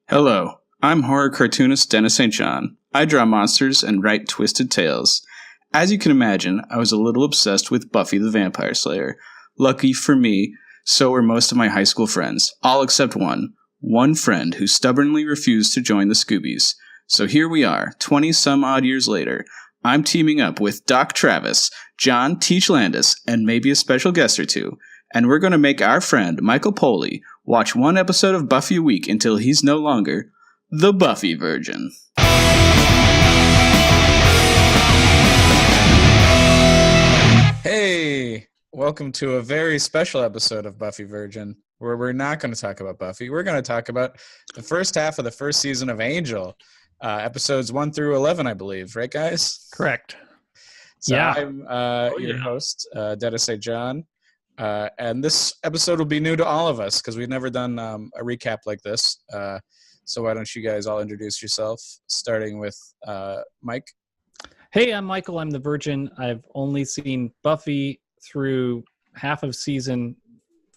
Hello, I'm horror cartoonist Dennis St. John. I draw monsters and write twisted tales. As you can imagine, I was a little obsessed with Buffy the Vampire Slayer. Lucky for me, so were most of my high school friends, all except one. One friend who stubbornly refused to join the Scoobies. So here we are, 20-some-odd years later. I'm teaming up with Doc Travis, John Teach Landis, and maybe a special guest or two. And we're going to make our friend, Michael Poley, watch one episode of Buffy a week until he's no longer the Buffy Virgin. Hey, welcome to a very special episode of Buffy Virgin, where we're not going to talk about Buffy. We're going to talk about the first half of the first season of Angel, episodes 1 through 11, I believe. Right, guys? Correct. So Yeah. I'm your host, Dennis St. John. And this episode will be new to all of us because we've never done a recap like this. So why don't you guys all introduce yourself, starting with Mike? Hey, I'm Michael. I'm the Virgin. I've only seen Buffy through half of season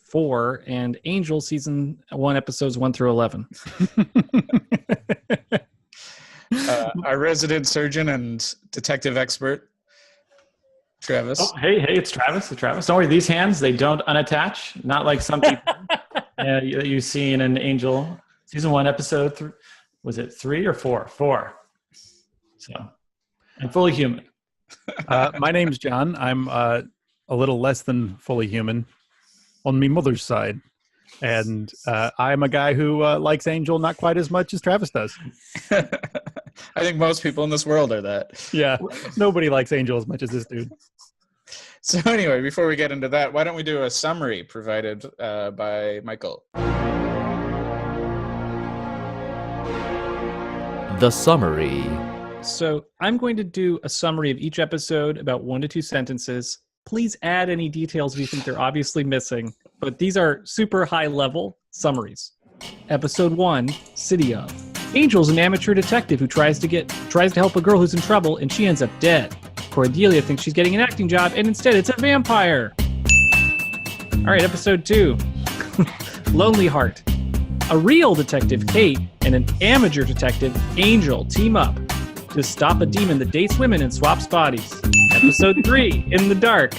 4 and Angel season 1, episodes 1 through 11. Our resident surgeon and detective expert, Travis. Oh, hey, it's Travis. Don't worry, these hands, they don't unattach. Not like some people you see in an Angel season 1 episode. Was it 3 or 4? 4. So I'm fully human. My name's John. I'm a little less than fully human on my mother's side. And I'm a guy who likes Angel not quite as much as Travis does. I think most people in this world are that. Yeah, nobody likes Angel as much as this dude. So anyway, before we get into that, why don't we do a summary provided by Michael? The summary. So I'm going to do a summary of each episode, about 1 to 2 sentences. Please add any details you think they're obviously missing, but these are super high-level summaries. Episode 1, City of. Angel's an amateur detective who tries to help a girl who's in trouble, and she ends up dead. Cordelia thinks she's getting an acting job, and instead it's a vampire. All right, episode 2, Lonely Heart. A real detective, Kate, and an amateur detective, Angel, team up to stop a demon that dates women and swaps bodies. Episode 3, In the Dark.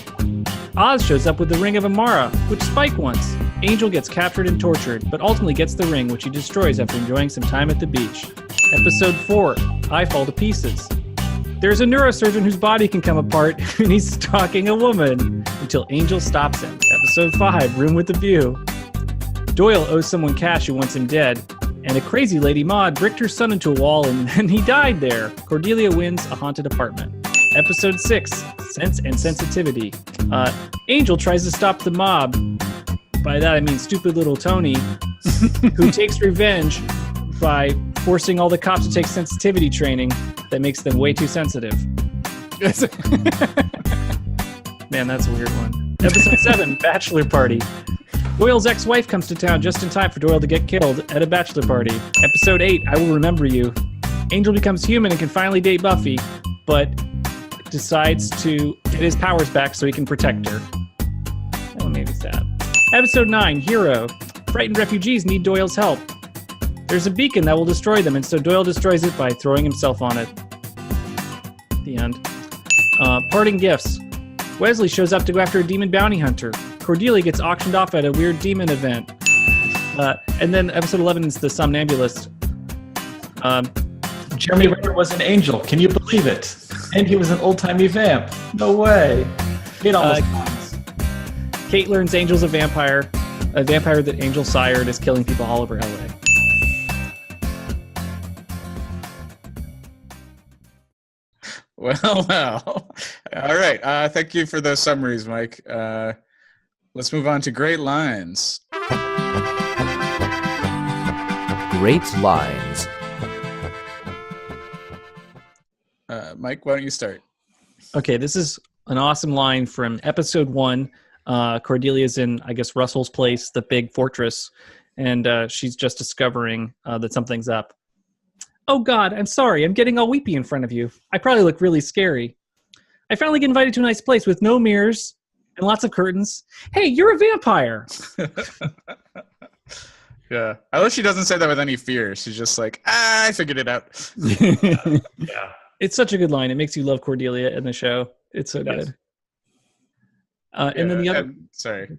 Oz shows up with the Ring of Amara, which Spike wants. Angel gets captured and tortured, but ultimately gets the ring, which he destroys after enjoying some time at the beach. Episode 4, I Fall to Pieces. There's a neurosurgeon whose body can come apart, and he's stalking a woman until Angel stops him. Episode 5, Room with a View. Doyle owes someone cash who wants him dead, and a crazy lady Maud bricked her son into a wall, and he died there. Cordelia wins a haunted apartment. Episode 6, Sense and Sensitivity. Angel tries to stop the mob. By that I mean stupid little Tony, who takes revenge by forcing all the cops to take sensitivity training that makes them way too sensitive. Man, that's a weird one. Episode 7, Bachelor Party. Doyle's ex-wife comes to town just in time for Doyle to get killed at a bachelor party. Episode 8, I Will Remember You. Angel becomes human and can finally date Buffy, but decides to get his powers back so he can protect her. Oh, maybe sad. Episode 9, Hero. Frightened refugees need Doyle's help. There's a beacon that will destroy them, and so Doyle destroys it by throwing himself on it. The end. Parting Gifts. Wesley shows up to go after a demon bounty hunter. Cordelia gets auctioned off at a weird demon event. And then episode 11 is The Somnambulist. Jeremy Renner was an angel. Can you believe it? And he was an old-timey vamp. No way. Kate almost dies. Kate learns Angel's a vampire that Angel sired is killing people all over LA. Well. All right. Thank you for those summaries, Mike. Let's move on to Great Lines. Great lines. Mike, why don't you start? Okay, this is an awesome line from episode 1. Cordelia's in, I guess, Russell's place, the big fortress, and she's just discovering that something's up. Oh God, I'm sorry, I'm getting all weepy in front of you. I probably look really scary. I finally get invited to a nice place with no mirrors and lots of curtains. Hey, you're a vampire. Yeah. I wish she doesn't say that with any fear. She's just like, I figured it out. Yeah. It's such a good line. It makes you love Cordelia in the show. It's so good. And then the other,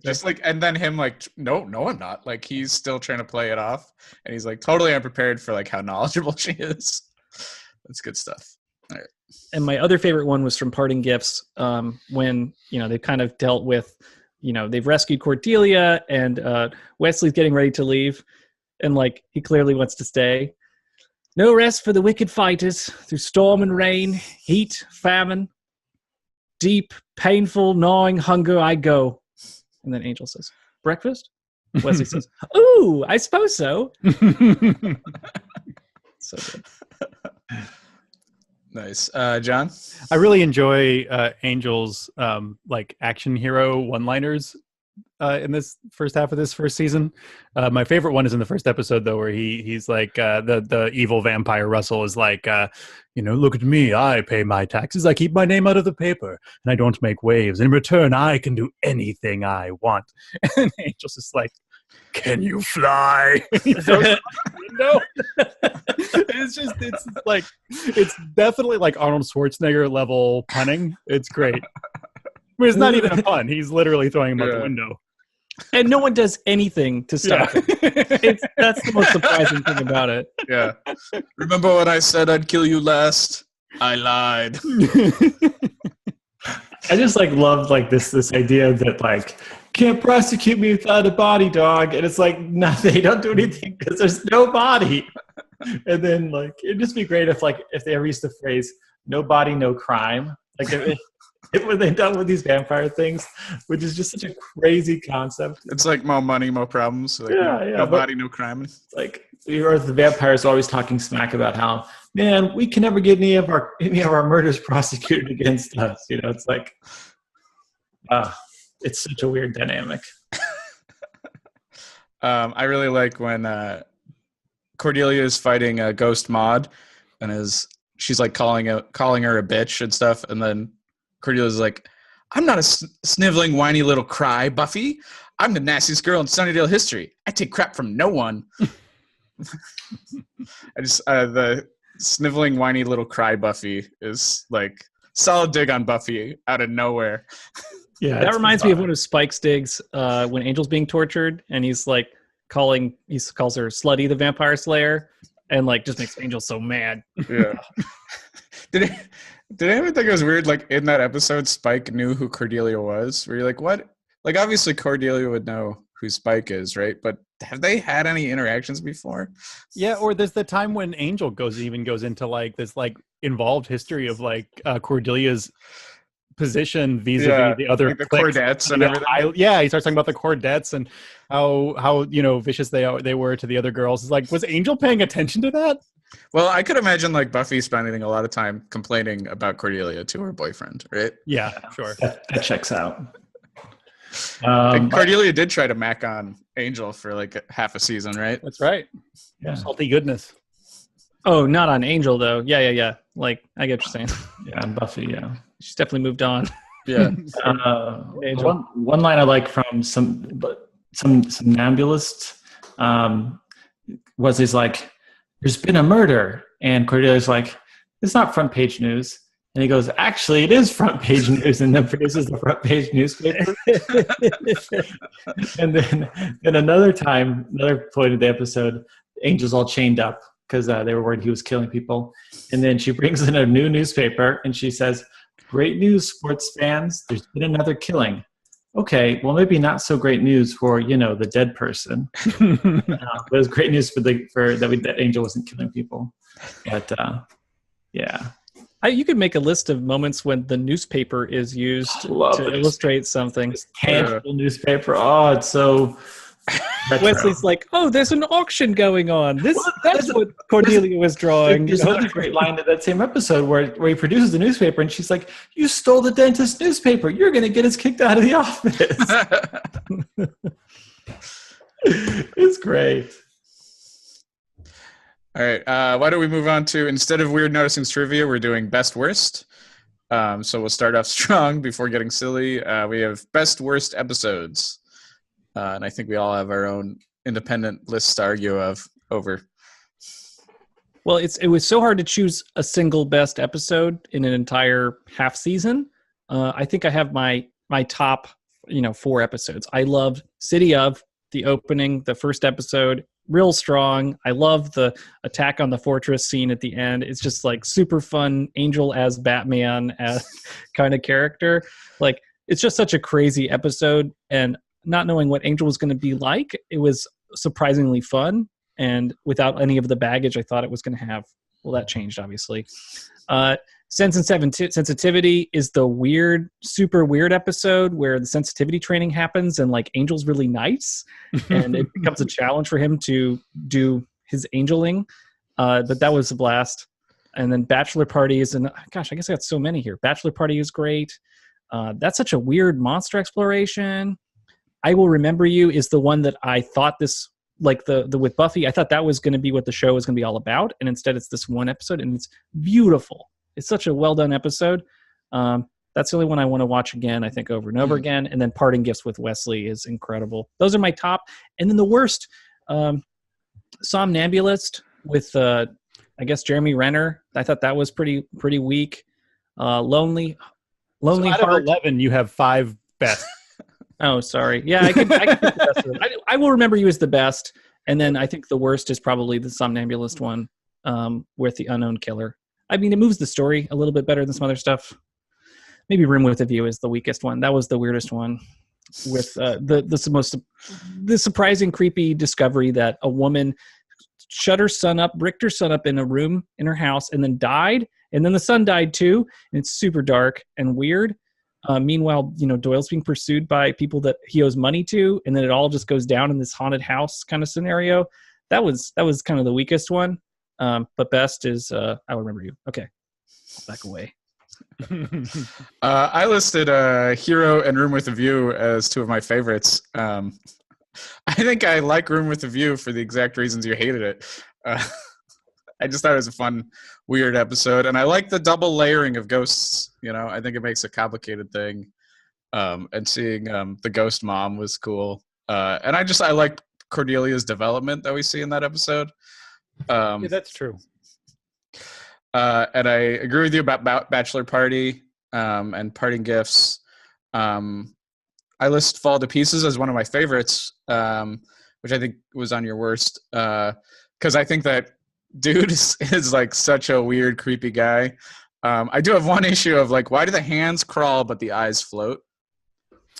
just like, and then him like, no, I'm not. Like, he's still trying to play it off, and he's like totally unprepared for like how knowledgeable she is. That's good stuff. All right. and my other favorite one was from Parting Gifts, when they kind of dealt with, they've rescued Cordelia, and Wesley's getting ready to leave, and like he clearly wants to stay. No rest for the wicked fighters through storm and rain, heat, famine, deep, painful, gnawing hunger I go. And then Angel says, breakfast? Wesley says, ooh, I suppose so. So good. Nice. John? I really enjoy Angel's like action hero one-liners in this first half of this first season. My favorite one is in the first episode, though, where he's like the evil vampire Russell is like, look at me, I pay my taxes, I keep my name out of the paper, and I don't make waves. In return, I can do anything I want. And Angel's just like, can you fly? He throws it out the window. It's definitely like Arnold Schwarzenegger level punning. It's great. I mean, it's not even a pun. He's literally throwing him out the window. And no one does anything to stop it. That's the most surprising thing about it. Yeah. Remember when I said I'd kill you last? I lied. I just like loved like this idea that like can't prosecute me without a body, dog, and it's like no, they don't do anything because there's no body. And then like it'd just be great if they ever used the phrase "no body, no crime." Like when they done with these vampire things, which is just such a crazy concept. It's like more money, more problems. Like, no body, no crime. Like the vampires are always talking smack about how, man, we can never get any of our murders prosecuted against us. It's like, it's such a weird dynamic. I really like when Cordelia is fighting Ghost Maud, and she's like calling her a bitch and stuff, and then Cordelia's like, I'm not a sniveling, whiny little cry, Buffy. I'm the nastiest girl in Sunnydale history. I take crap from no one. The sniveling, whiny little cry Buffy is like solid dig on Buffy out of nowhere. Yeah, that reminds me of one of Spike's digs when Angel's being tortured, and he's like calls her Slutty the Vampire Slayer, and like just makes Angel so mad. Yeah. Did anyone think it was weird? Like in that episode, Spike knew who Cordelia was. Where you're like, what? Like obviously Cordelia would know who Spike is, right? But have they had any interactions before? Yeah, or there's the time when Angel goes into like this like involved history of like Cordelia's position vis-a-vis the other like the Cordettes and everything. He starts talking about the Cordettes and how vicious they were to the other girls. It's like, was Angel paying attention to that? Well, I could imagine like Buffy spending a lot of time complaining about Cordelia to her boyfriend, right? Yeah, sure. That checks out. And Cordelia did try to mac on Angel for like half a season, right? That's right. Yeah. Salty goodness. Oh, not on Angel though. Yeah. Like I get what you're saying. Yeah, on Buffy. Yeah, She's definitely moved on. Yeah. One line I like from some somnambulist was he's like, "There's been a murder," and Cordelia's like, "It's not front page news." And he goes, "Actually, it is front page news," and then produces the front page newspaper. And then another point of the episode, Angel's all chained up because they were worried he was killing people. And then she brings in a new newspaper and she says, "Great news, sports fans. There's been another killing." Okay, well, maybe not so great news for the dead person, but it was great news that Angel wasn't killing people. But yeah. You could make a list of moments when the newspaper is used to illustrate something. Tangible newspaper. Oh, it's so retro. Wesley's like, "Oh, there's an auction going on. That's what Cordelia was drawing." There's another great line in that same episode where he produces the newspaper and she's like, "You stole the dentist's newspaper. You're going to get us kicked out of the office." It's great. All right. Why don't we move on to, instead of Weird Noticings trivia, we're doing best worst. So we'll start off strong before getting silly. We have best worst episodes. And I think we all have our own independent lists to argue over. Well, it was so hard to choose a single best episode in an entire half season. I think I have my top 4 episodes. I loved City of, the opening, the first episode, real strong. I love the attack on the fortress scene at the end. It's just like super fun, Angel as Batman as kind of character. Like, it's just such a crazy episode, and not knowing what Angel was going to be like, it was surprisingly fun, and without any of the baggage I thought it was going to have. Well, that changed, obviously. Sense and Sensitivity is the weird, super weird episode where the sensitivity training happens and like Angel's really nice, and it becomes a challenge for him to do his angeling. But that was a blast. And then Bachelor Party is, gosh, I guess I got so many here. Bachelor Party is great. That's such a weird monster exploration. I Will Remember You is the one that I thought this, like the with Buffy, I thought that was going to be what the show was going to be all about, and instead it's this one episode, and it's beautiful. It's such a well done episode. That's the only one I want to watch again, I think, over and over again. And then Parting Gifts with Wesley is incredible. Those are my top. And then the worst, Somnambulist with I guess Jeremy Renner. I thought that was pretty weak. Lonely So out Heart. of 11, you have 5 best. Oh, sorry. Yeah, I could pick the best one. I Will Remember You is the best, and then I think the worst is probably the Somnambulist one with the unknown killer. I mean, it moves the story a little bit better than some other stuff. Maybe Room with a View is the weakest one. That was the weirdest one, with the surprising, creepy discovery that a woman shut her son up, bricked her son up in a room in her house, and then died, and then the son died too, and it's super dark and weird. Meanwhile, Doyle's being pursued by people that he owes money to, and then it all just goes down in this haunted house kind of scenario. That was kind of the weakest one. But best is I Will Remember You. Okay, back away. I listed Hero and Room with a View as 2 of my favorites. I think I like Room with a View for the exact reasons you hated it. I just thought it was a fun, weird episode, and I like the double layering of ghosts. I think it makes a complicated thing. And seeing the ghost mom was cool. And I like Cordelia's development that we see in that episode. Yeah, that's true. And I agree with you about Bachelor Party and Parting Gifts. I list Fall to Pieces as one of my favorites, which I think was on your worst, because I think that dude is like such a weird, creepy guy. I do have one issue of like, why do the hands crawl but the eyes float?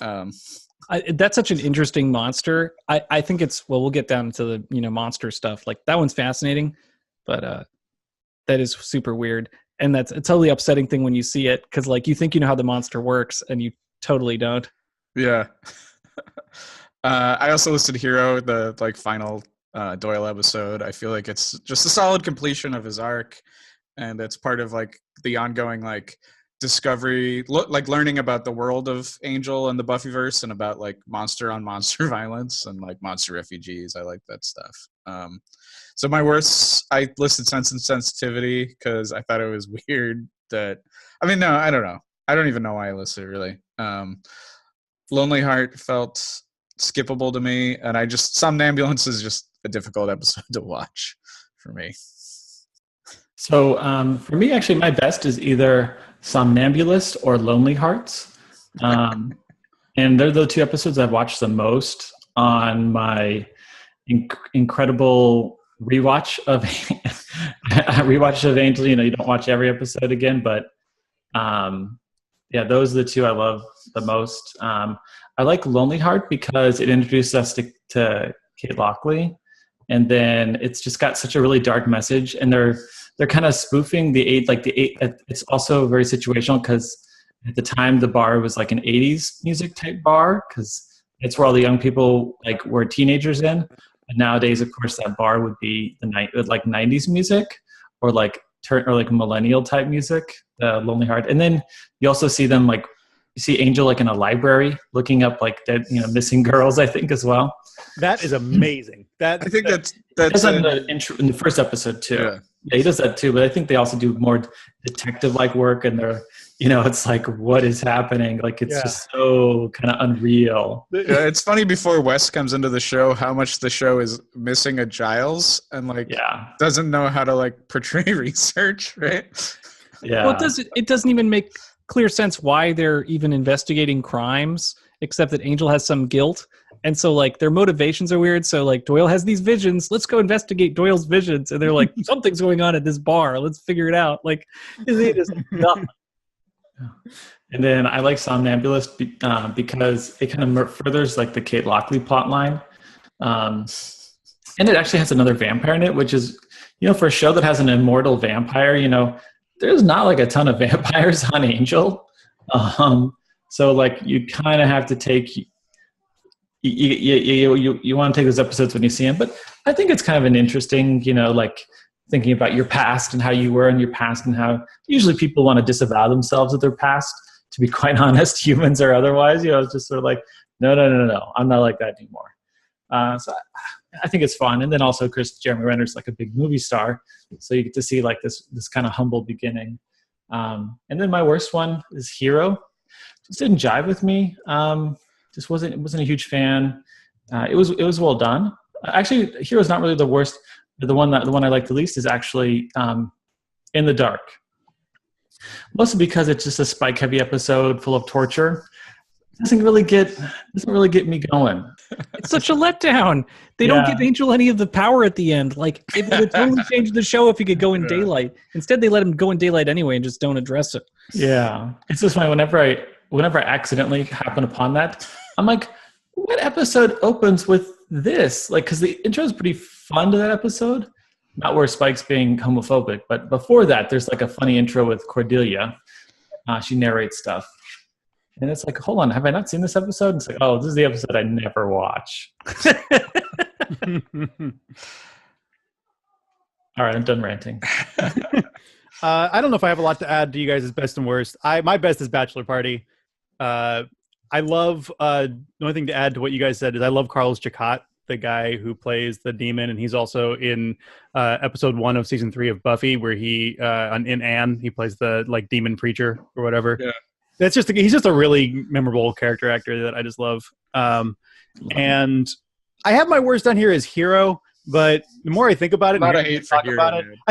That's such an interesting monster. I think it's, well, we'll get down to the monster stuff. Like, that one's fascinating, but that is super weird, and that's a totally upsetting thing when you see it, because like you think you know how the monster works and you totally don't. Yeah. I also listed Hero, the like final Doyle episode. I feel like it's just a solid completion of his arc, and it's part of like the ongoing like discovery, like learning about the world of Angel and the Buffyverse, and about like monster on monster violence and like monster refugees. I like that stuff. So my worst, I listed Sense and Sensitivity because I thought it was weird that, I mean, no, I don't know. I don't even know why I listed it, really. Lonely Heart felt skippable to me, and Somnambulance is just a difficult episode to watch for me. So for me, actually, my best is either Somnambulist or Lonely Hearts. And they're the 2 episodes I've watched the most on my incredible rewatch of Angel. You don't watch every episode again, but yeah, those are the 2 I love the most. I like Lonely Heart because it introduced us to Kate Lockley, and then it's just got such a really dark message, and they're kind of spoofing the 8. It's also very situational because at the time the bar was like an 80s music type bar, because it's where all the young people like were teenagers in. But nowadays, of course, that bar would be like 90s music or like millennial type music, the Lonely Heart. And then you also see them like, you see Angel like in a library looking up like dead, missing girls, I think, as well. That is amazing. I think that's in the first episode too. Yeah, he does that too, but I think they also do more detective-like work, and they're, it's like, what is happening? Like, it's just so kind of unreal. Yeah, it's funny before Wes comes into the show how much the show is missing a Giles and doesn't know how to portray research, right? Yeah. Well, it doesn't even make clear sense why they're even investigating crimes, except that Angel has some guilt. And so, their motivations are weird. So, Doyle has these visions. Let's go investigate Doyle's visions. And they're like, something's going on at this bar. Let's figure it out. It is nothing. And then I like Somnambulist because it kind of furthers, the Kate Lockley plot line. And it actually has another vampire in it, which is, for a show that has an immortal vampire, there's not, a ton of vampires on Angel. So, you kind of have to take... You want to take those episodes when you see them, but I think it's kind of an interesting, thinking about your past and how you were in your past, and how usually people want to disavow themselves of their past. To be quite honest, humans or otherwise, it's just sort of no, I'm not like that anymore. So I think it's fun, and then also Jeremy Renner's a big movie star, so you get to see this kind of humble beginning. And then my worst one is Hero. Just didn't jive with me. Just wasn't a huge fan. It was well done. Actually, Hero's not really the worst. The one I like the least is actually In the Dark. Mostly because it's just a Spike-heavy episode full of torture. Doesn't really get me going. It's such a letdown. They don't give Angel any of the power at the end. It would totally change the show if he could go in daylight. Instead, they let him go in daylight anyway and just don't address it. Yeah, it's just funny. Whenever I accidentally happen upon that, I'm like, what episode opens with this? Because the intro is pretty fun to that episode. Not where Spike's being homophobic, but before that, there's a funny intro with Cordelia. She narrates stuff. And it's hold on, have I not seen this episode? It's oh, this is the episode I never watch. All right, I'm done ranting. I don't know if I have a lot to add to you guys' best and worst. My best is Bachelor Party. I love, the only thing to add to what you guys said is I love Carlos Chakot, the guy who plays the demon, and he's also in episode 1 of season 3 of Buffy, where he in Anne he plays the demon preacher or whatever. Yeah, he's just a really memorable character actor that I just love. And I have my worst on here as Hero, but the more I think about it, I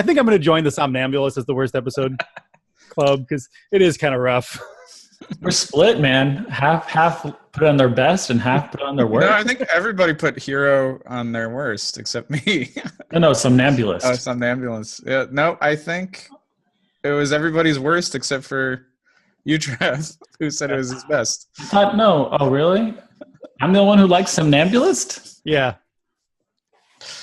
think I'm going to join the Somnambulist as the worst episode club, because it is kind of rough. We're split, man. Half put on their best and half put on their worst. No, I think everybody put Hero on their worst except me. No, Somnambulist. Oh, Somnambulist. Yeah, no, I think it was everybody's worst except for you, Trev, who said it was his best. No. Oh, really? I'm the one who likes Somnambulist? Yeah.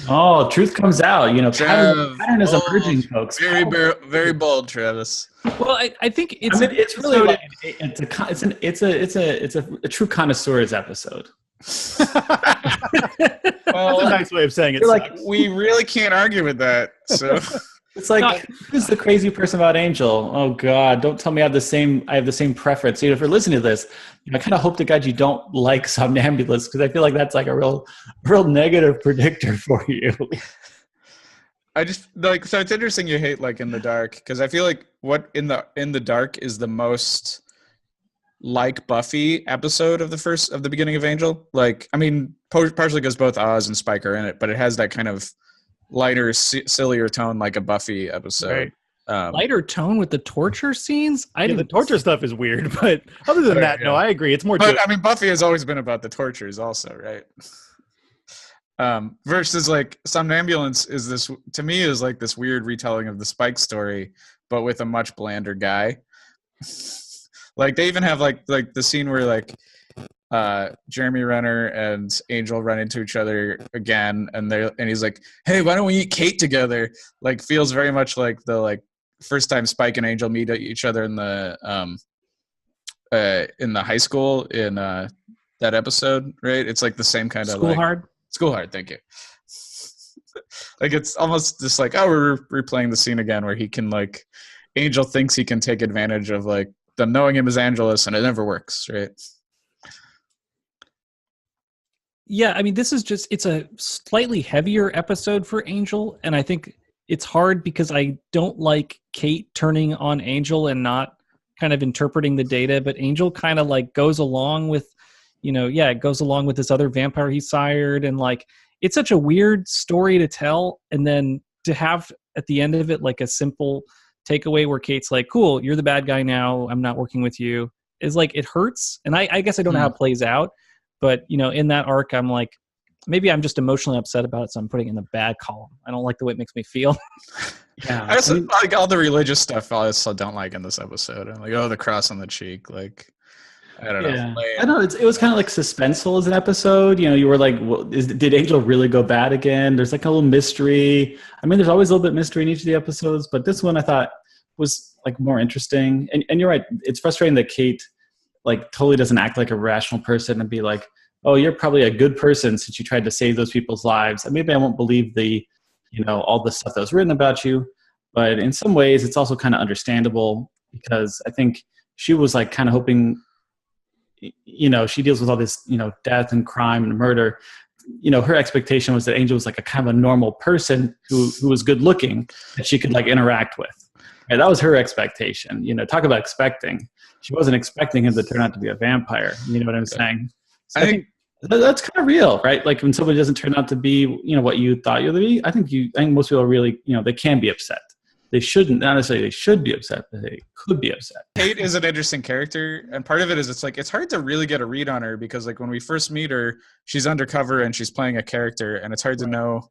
Oh, truth comes out. Pattern is emerging, folks. Very bold, Travis. Well, I think it's really it's a true connoisseur's episode. Well, that's a nice way of saying it. We really can't argue with that. So it's who's the crazy person about Angel? Oh God, don't tell me I have the same preference. If you're listening to this, I kind of hope to God you don't like Somnambulist, because I feel like that's a real negative predictor for you. I just so it's interesting you hate In the Dark, because I feel like what in the Dark is the most Buffy episode of the beginning of Angel. Partially because both Oz and Spike are in it, but it has that kind of lighter, sillier tone like a Buffy episode. Right. Lighter tone with the torture scenes. The torture stuff is weird, but other than that, no, I agree. It's more. But Buffy has always been about the tortures, also, right? Versus Somnambulance is this, to me, is this weird retelling of the Spike story, but with a much blander guy. They even have the scene where Jeremy Renner and Angel run into each other again, and he's like, "Hey, why don't we eat cake together?" Feels very much like the first time Spike and Angel meet each other in the high school in that episode, right? It's the same kind of School Hard, thank you. It's almost just we're replaying the scene again where he can Angel thinks he can take advantage of them knowing him as Angelus, and it never works, right? Yeah, this is it's a slightly heavier episode for Angel, and I think it's hard because I don't like Kate turning on Angel and not kind of interpreting the data, but Angel kind of like goes along with, it goes along with this other vampire he sired. And like, it's such a weird story to tell. And then to have at the end of it, like a simple takeaway where Kate's like, cool, you're the bad guy now, I'm not working with you, is like, it hurts. And I guess I don't know how it plays out, but in that arc, I'm like, maybe I'm just emotionally upset about it, so I'm putting it in the bad column. I don't like the way it makes me feel. Yeah, I also like all the religious stuff. I also don't like in this episode. I'm like, the cross on the cheek. Like, I don't know. Yeah. I know it was kind of like suspenseful as an episode. You were like, did Angel really go bad again? There's like a little mystery. I mean, there's always a little bit of mystery in each of the episodes, but this one I thought was like more interesting. And you're right. It's frustrating that Kate like totally doesn't act like a rational person and be like, oh, you're probably a good person since you tried to save those people's lives. And maybe I won't believe all the stuff that was written about you. But in some ways, it's also kind of understandable because I think she was like kind of hoping, she deals with all this, death and crime and murder. Her expectation was that Angel was like a kind of a normal person who was good looking that she could like interact with. And that was her expectation. Talk about expecting. She wasn't expecting him to turn out to be a vampire. You know what I'm saying? So I think that's kind of real, right? Like when somebody doesn't turn out to be, what you thought you would be. I think most people are really, they can be upset. They shouldn't, not necessarily they should be upset, but they could be upset. Kate is an interesting character, and part of it is it's hard to really get a read on her because like when we first meet her, she's undercover and she's playing a character, and it's hard to know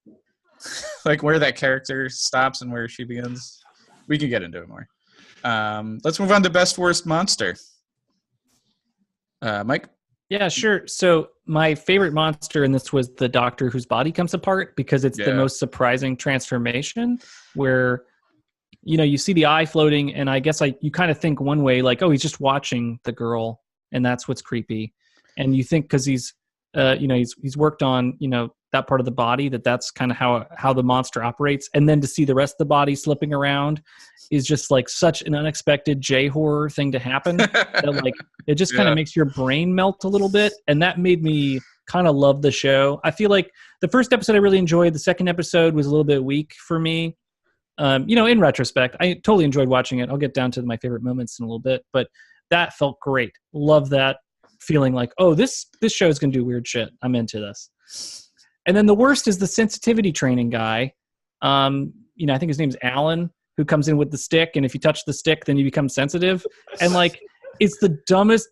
like where that character stops and where she begins. We can get into it more. Let's move on to best worst monster. Mike? Yeah, sure. So my favorite monster in this was the doctor whose body comes apart because it's the most surprising transformation where, you see the eye floating and I guess you kind of think one way, like, oh, he's just watching the girl and that's what's creepy. And you think because he's worked on, that part of the body that's kind of how the monster operates. And then to see the rest of the body slipping around is just like such an unexpected J-horror thing to happen that like it just kind of makes your brain melt a little bit. And that made me kind of love the show. I feel like the first episode I really enjoyed. The second episode was a little bit weak for me. In retrospect, I totally enjoyed watching it. I'll get down to my favorite moments in a little bit, but that felt great. Love that feeling like, oh, this show is going to do weird shit. I'm into this. And then the worst is the sensitivity training guy. I think his name's Alan, who comes in with the stick, and if you touch the stick, then you become sensitive. And like, it's the dumbest,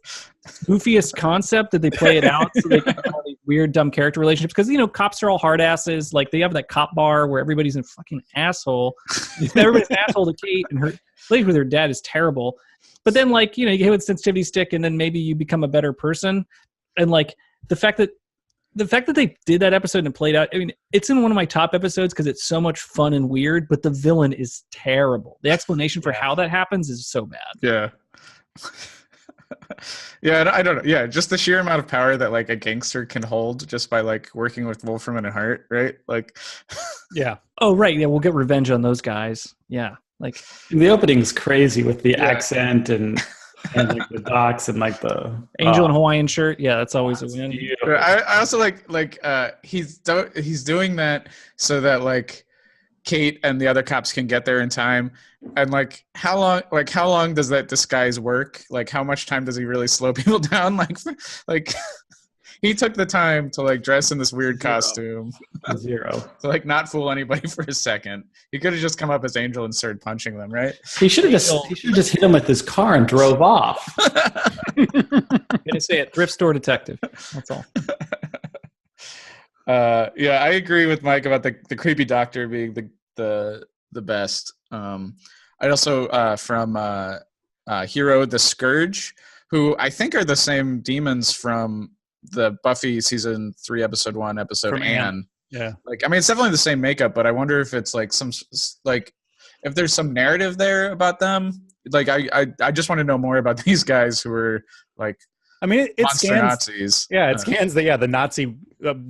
goofiest concept that they play it out so they can have all these weird, dumb character relationships. Because cops are all hard asses. Like they have that cop bar where everybody's a fucking asshole. Everybody's an asshole to Kate, and her relationship with her dad is terrible. But then, like, you get hit with a sensitivity stick, and then maybe you become a better person. And like the fact that they did that episode and played out, I mean, it's in one of my top episodes because it's so much fun and weird, but the villain is terrible. The explanation for how that happens is so bad. Yeah. Yeah, I don't know. Yeah, just the sheer amount of power that like a gangster can hold just by like working with Wolfram and Hart, right? Like, yeah. Oh, right. Yeah, we'll get revenge on those guys. Yeah, like the opening's crazy with the accent and like the docs and like the angel in Hawaiian shirt. Yeah, that's always a win. I also like he's doing that so that like Kate and the other cops can get there in time. And like how long does that disguise work? Like how much time does he really slow people down? Like he took the time to like dress in this weird costume. Zero. To like not fool anybody for a second. He could have just come up as Angel and started punching them, right? He should have just hit him with his car and drove off. I'm gonna say it. Thrift store detective. That's all. Yeah, I agree with Mike about the creepy doctor being the best. I also from Hero the Scourge, who I think are the same demons from the Buffy season 3 episode 1 episode From Anne. Yeah, Like I mean it's definitely the same makeup, but I wonder if it's like if there's some narrative there about them. Like I just want to know more about these guys who are like. I mean, it monster scans. Nazis. Yeah, it scans the Nazi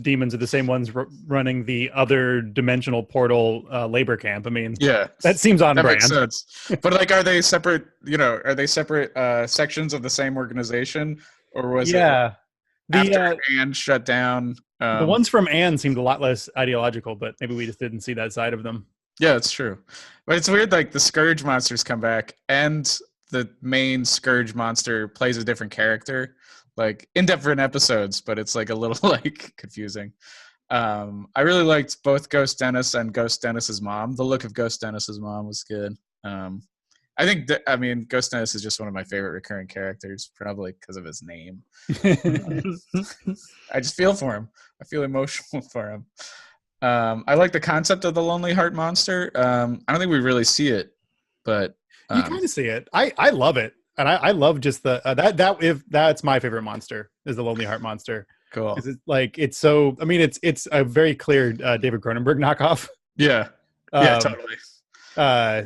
demons are the same ones running the other dimensional portal labor camp. I mean, Yeah, that seems on that brand. makes sense. But like, are they separate? Are they separate sections of the same organization, or was it after Anne shut down? The ones from Anne seemed a lot less ideological, but maybe we just didn't see that side of them. Yeah, it's true. But it's weird, like the Scourge monsters come back and the main Scourge monster plays a different character, like in different episodes, but it's like a little like confusing. I really liked both Ghost Dennis and Ghost Dennis's mom. The look of Ghost Dennis's mom was good. I think Ghost Dennis is just one of my favorite recurring characters, probably because of his name. I just feel for him. I feel emotional for him. I like the concept of the Lonely Heart monster. I don't think we really see it, but You kind of see it. I love it, and I love just the if that's my favorite monster is the Lonely Heart monster. cool. It's like it's so. I mean, it's a very clear David Cronenberg knockoff. Yeah, totally.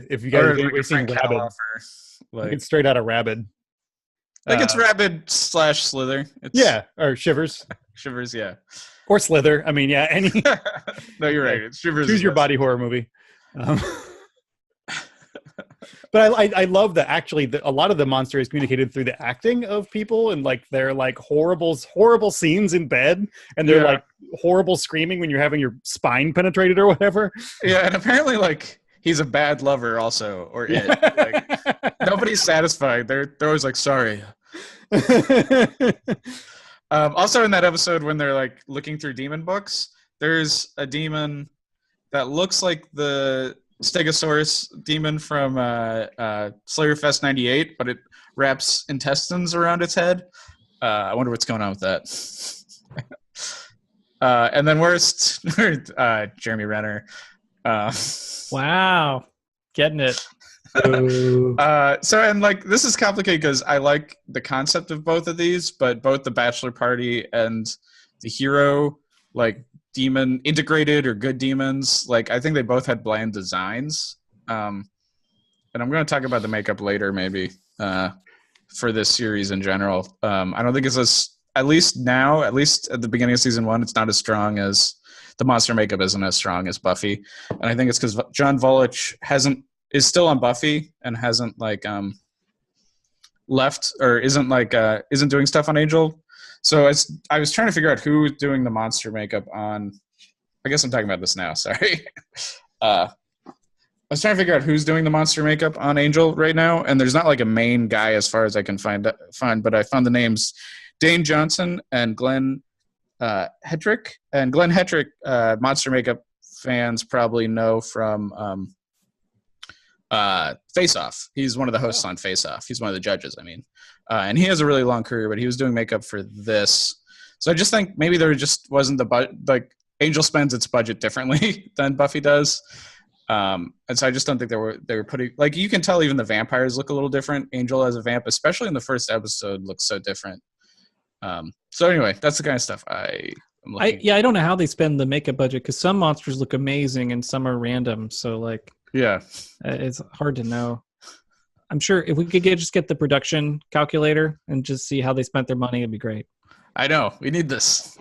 If you guys Or have like a seen Frank Rabid, Caloff, like like it's straight out of Rabid. I think it's Rabid / Slither. It's Yeah, or Shivers Shivers. Yeah. or Slither. I mean, yeah, any No, you're right. It's Shivers. choose your body horror movie. But I love that actually a lot of the monster is communicated through the acting of people, and like they're like horrible scenes in bed, and they're like horrible screaming when you're having your spine penetrated or whatever. Yeah, and apparently like he's a bad lover also, or it. Like, nobody's satisfied. They're always like sorry. Also in that episode when they're like looking through demon books, there's a demon that looks like the Stegosaurus demon from Slayerfest 98, but it wraps intestines around its head. I wonder what's going on with that. And then worst, Jeremy Renner. Wow, getting it. So and like this is complicated because I like the concept of both of these, but both the bachelor party and the hero, like demon integrated or good demons, like I think they both had bland designs. And I'm going to talk about the makeup later, maybe for this series in general. I don't think it's at least at the beginning of season 1, it's not as strong as the monster makeup isn't as strong as Buffy, and I think it's because John Volich is still on Buffy and hasn't like left or isn't doing stuff on Angel. So I was trying to figure out who was doing the monster makeup on. I guess I'm talking about this now. Sorry. I was trying to figure out who's doing the monster makeup on Angel right now, and there's not like a main guy as far as I can find. But I found the names Dane Johnson and Glenn Hetrick. And Glenn Hetrick, monster makeup fans probably know from Face Off. He's one of the hosts on Face Off. He's one of the judges, I mean. And he has a really long career, but he was doing makeup for this. So I just think maybe there just wasn't the budget. Like Angel spends its budget differently than Buffy does. And so I just don't think they were putting, like, you can tell even the vampires look a little different. Angel as a vamp, especially in the first episode, looks so different. So anyway, that's the kind of stuff I'm looking. I don't know how they spend the makeup budget because some monsters look amazing and some are random. So like, yeah, it's hard to know. I'm sure if we could just get the production calculator and just see how they spent their money, it'd be great. I know. We need this.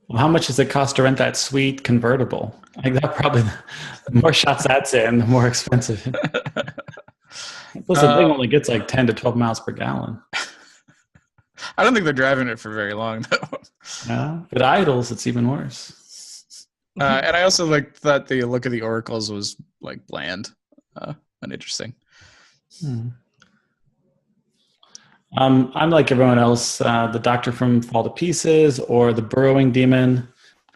Well, how much does it cost to rent that sweet convertible? Like that probably, the more shots that's in, the more expensive. Plus, the thing only gets like 10 to 12 miles per gallon. I don't think they're driving it for very long, though. Yeah, but Idols, it's even worse. And I also thought the look of the oracles was like bland. Uninteresting. I'm like everyone else. The Doctor from Fall to Pieces or the Burrowing Demon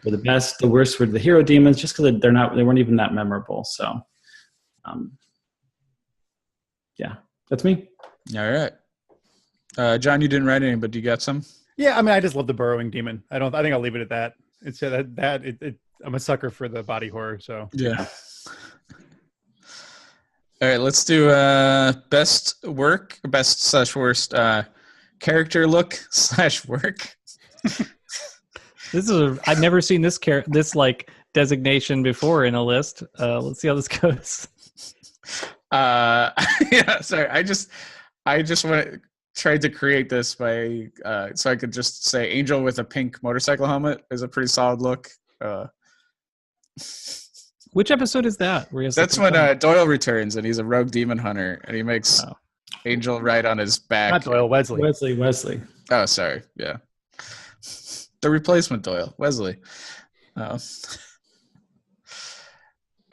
were the best. The worst were the Hero Demons, just because they weren't even that memorable. So, yeah, that's me. All right, John, you didn't write any, but you got some. Yeah, I mean, I just love the Burrowing Demon. I think I'll leave it at that. It's I'm a sucker for the body horror. So yeah. All right, let's do best /worst character look /work. I've never seen this like designation before in a list. Let's see how this goes. Yeah, sorry. I just tried to create this by so I could just say Angel with a pink motorcycle helmet is a pretty solid look. Which episode is that? That's when Doyle returns and he's a rogue demon hunter and he makes Angel ride on his back. not Doyle, Wesley. Wesley. Oh, sorry. Yeah. The replacement Doyle, Wesley.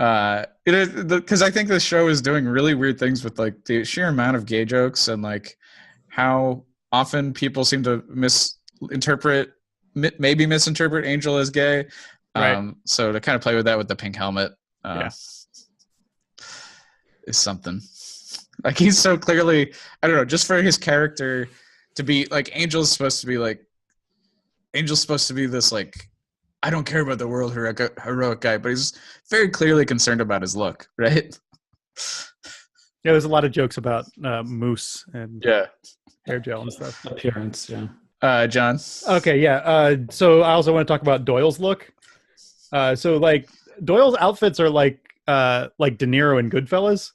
Because I think the show is doing really weird things with like the sheer amount of gay jokes and like how often people seem to misinterpret Angel as gay. Right. So to kind of play with that with the pink helmet is something. Like he's so clearly, I don't know, just for his character to be like Angel's supposed to be this like, I don't care about the world heroic guy, but he's very clearly concerned about his look, right? Yeah, there's a lot of jokes about mousse and hair gel and stuff. Appearance, yeah. John. Okay, yeah. So I also want to talk about Doyle's look. So like Doyle's outfits are like De Niro in Goodfellas.